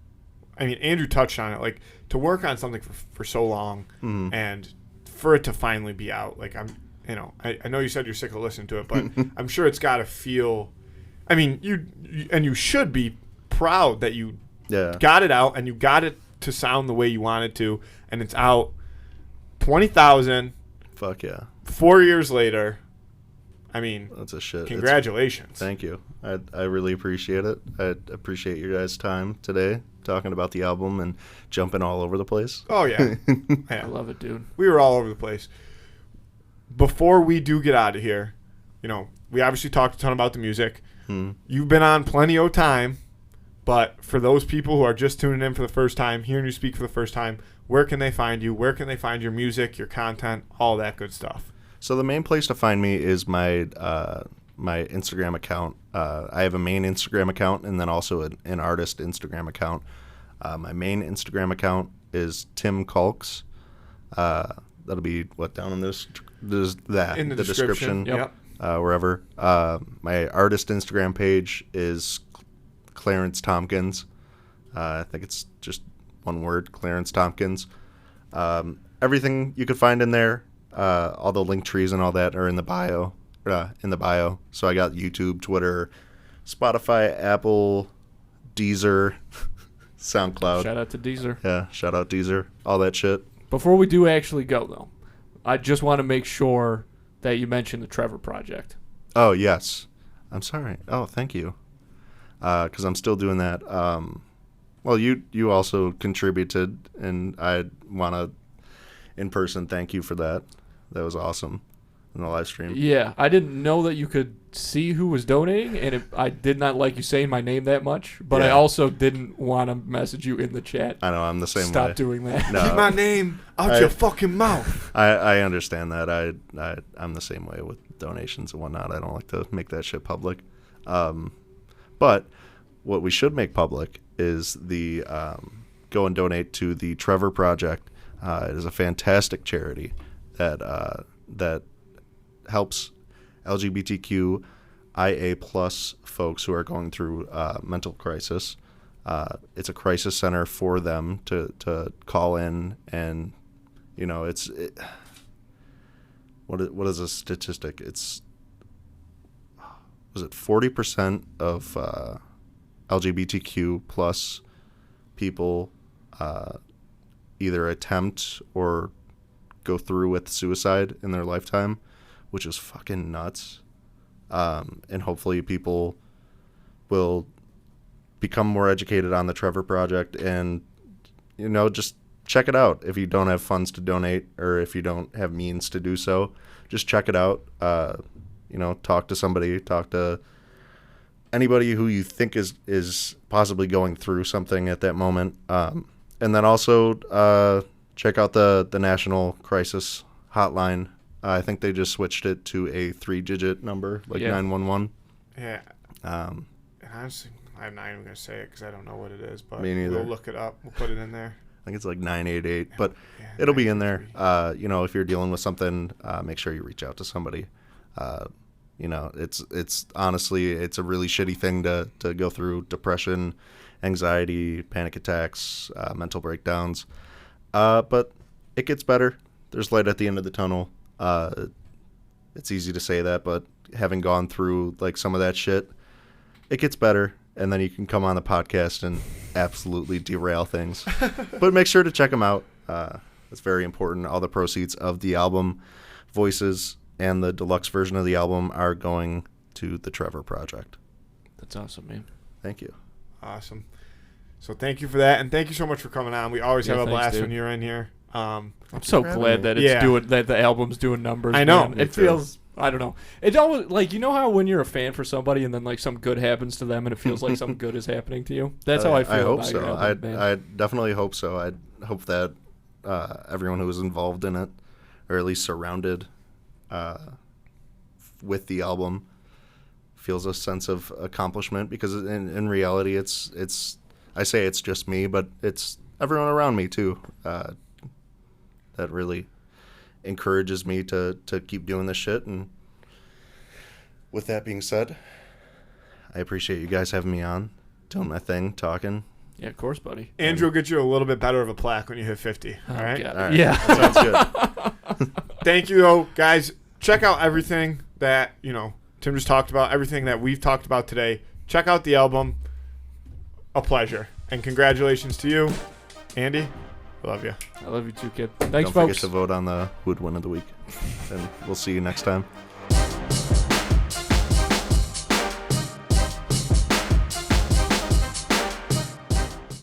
I mean, Andrew touched on it. Like, to work on something for so long and for it to finally be out, like, I know you said you're sick of listening to it, but I'm sure it's got to feel, I mean, you should be proud that you got it out and you got it to sound the way you wanted to, and it's out 20,000. Fuck yeah. 4 years later. I mean, that's a shit. Congratulations. Thank you. I really appreciate it. I appreciate your guys' time today talking about the album and jumping all over the place. Oh, yeah. I love it, dude. We were all over the place. Before we do get out of here, we obviously talked a ton about the music. You've been on plenty of time, but for those people who are just tuning in for the first time, hearing you speak for the first time, where can they find you? Where can they find your music, your content, all that good stuff? So the main place to find me is my my Instagram account. I have a main Instagram account and then also an artist Instagram account. My main Instagram account is Tim Culks. That'll be down in this that in the description. Yep. Wherever. My artist Instagram page is Clarence Tompkins. I think it's just one word, Clarence Tompkins. Everything you could find in there. All the link trees and all that are in the bio. So I got YouTube, Twitter, Spotify, Apple, Deezer, SoundCloud. Shout out to Deezer. Yeah, shout out Deezer. All that shit. Before we do actually go, though, I just want to make sure that you mention the Trevor Project. Oh, yes. I'm sorry. Oh, thank you. Because I'm still doing that. Well, you also contributed, and I want to, in person, thank you for that. That was awesome in the live stream. Yeah, I didn't know that you could see who was donating, and I did not like you saying my name that much, but I also didn't want to message you in the chat. I know, I'm the same way. Stop doing that. No, Keep my name out your fucking mouth. I understand that. I'm the same way with donations and whatnot. I don't like to make that shit public. But what we should make public is the go and donate to the Trevor Project. It is a fantastic that helps LGBTQIA plus folks who are going through mental crisis. It's a crisis center for them to call in, and what is a statistic? Was it 40% of LGBTQ plus people either attempt or go through with suicide in their lifetime, which is fucking nuts. And hopefully people will become more educated on the Trevor Project and, just check it out. If you don't have funds to donate or if you don't have means to do so, just check it out. Talk to somebody, talk to anybody who you think is possibly going through something at that moment. And then also check out the National Crisis Hotline. I think they just switched it to a 3-digit number, 911. Yeah. And honestly, I'm not even going to say it because I don't know what it is, but Me neither. We'll look it up. We'll put it in there. I think it's 988, but it'll be in there. If you're dealing with something, make sure you reach out to somebody. It's honestly, it's a really shitty thing to go through: depression, anxiety, panic attacks, mental breakdowns. But it gets better. There's light at the end of the tunnel. It's easy to say that, but having gone through some of that shit, it gets better. And then you can come on the podcast and absolutely derail things. But make sure to check them out. It's very important. All the proceeds of the album, voices, and the deluxe version of the album are going to the Trevor Project. That's awesome, man. Thank you. Awesome. So thank you for that, and thank you so much for coming on. We always have a blast dude. when you're in here. I'm so glad that it's that the album's doing numbers. I know. Man. It feels, I don't know. It always how when you're a fan for somebody and then some good happens to them and it feels like something good is happening to you. That's how I feel. I hope about so. your album, man. I definitely hope so. I hope that everyone who was involved in it, or at least surrounded with the album, feels a sense of accomplishment, because in reality, it's I say it's just me, but it's everyone around me too. That really encourages me to keep doing this shit. And with that being said, I appreciate you guys having me on, doing my thing, talking. Yeah, of course, buddy. Andrew will get you a little bit better of a plaque when you hit 50. All right? God. All right. Yeah. That sounds good. Thank you, though, guys. Check out everything that, Tim just talked about, everything that we've talked about today. Check out the album. A pleasure. And congratulations to you, Andy. I love you. I love you too, kid. Thanks, Don't folks. forget to vote on the Wood Win of the Week. And we'll see you next time.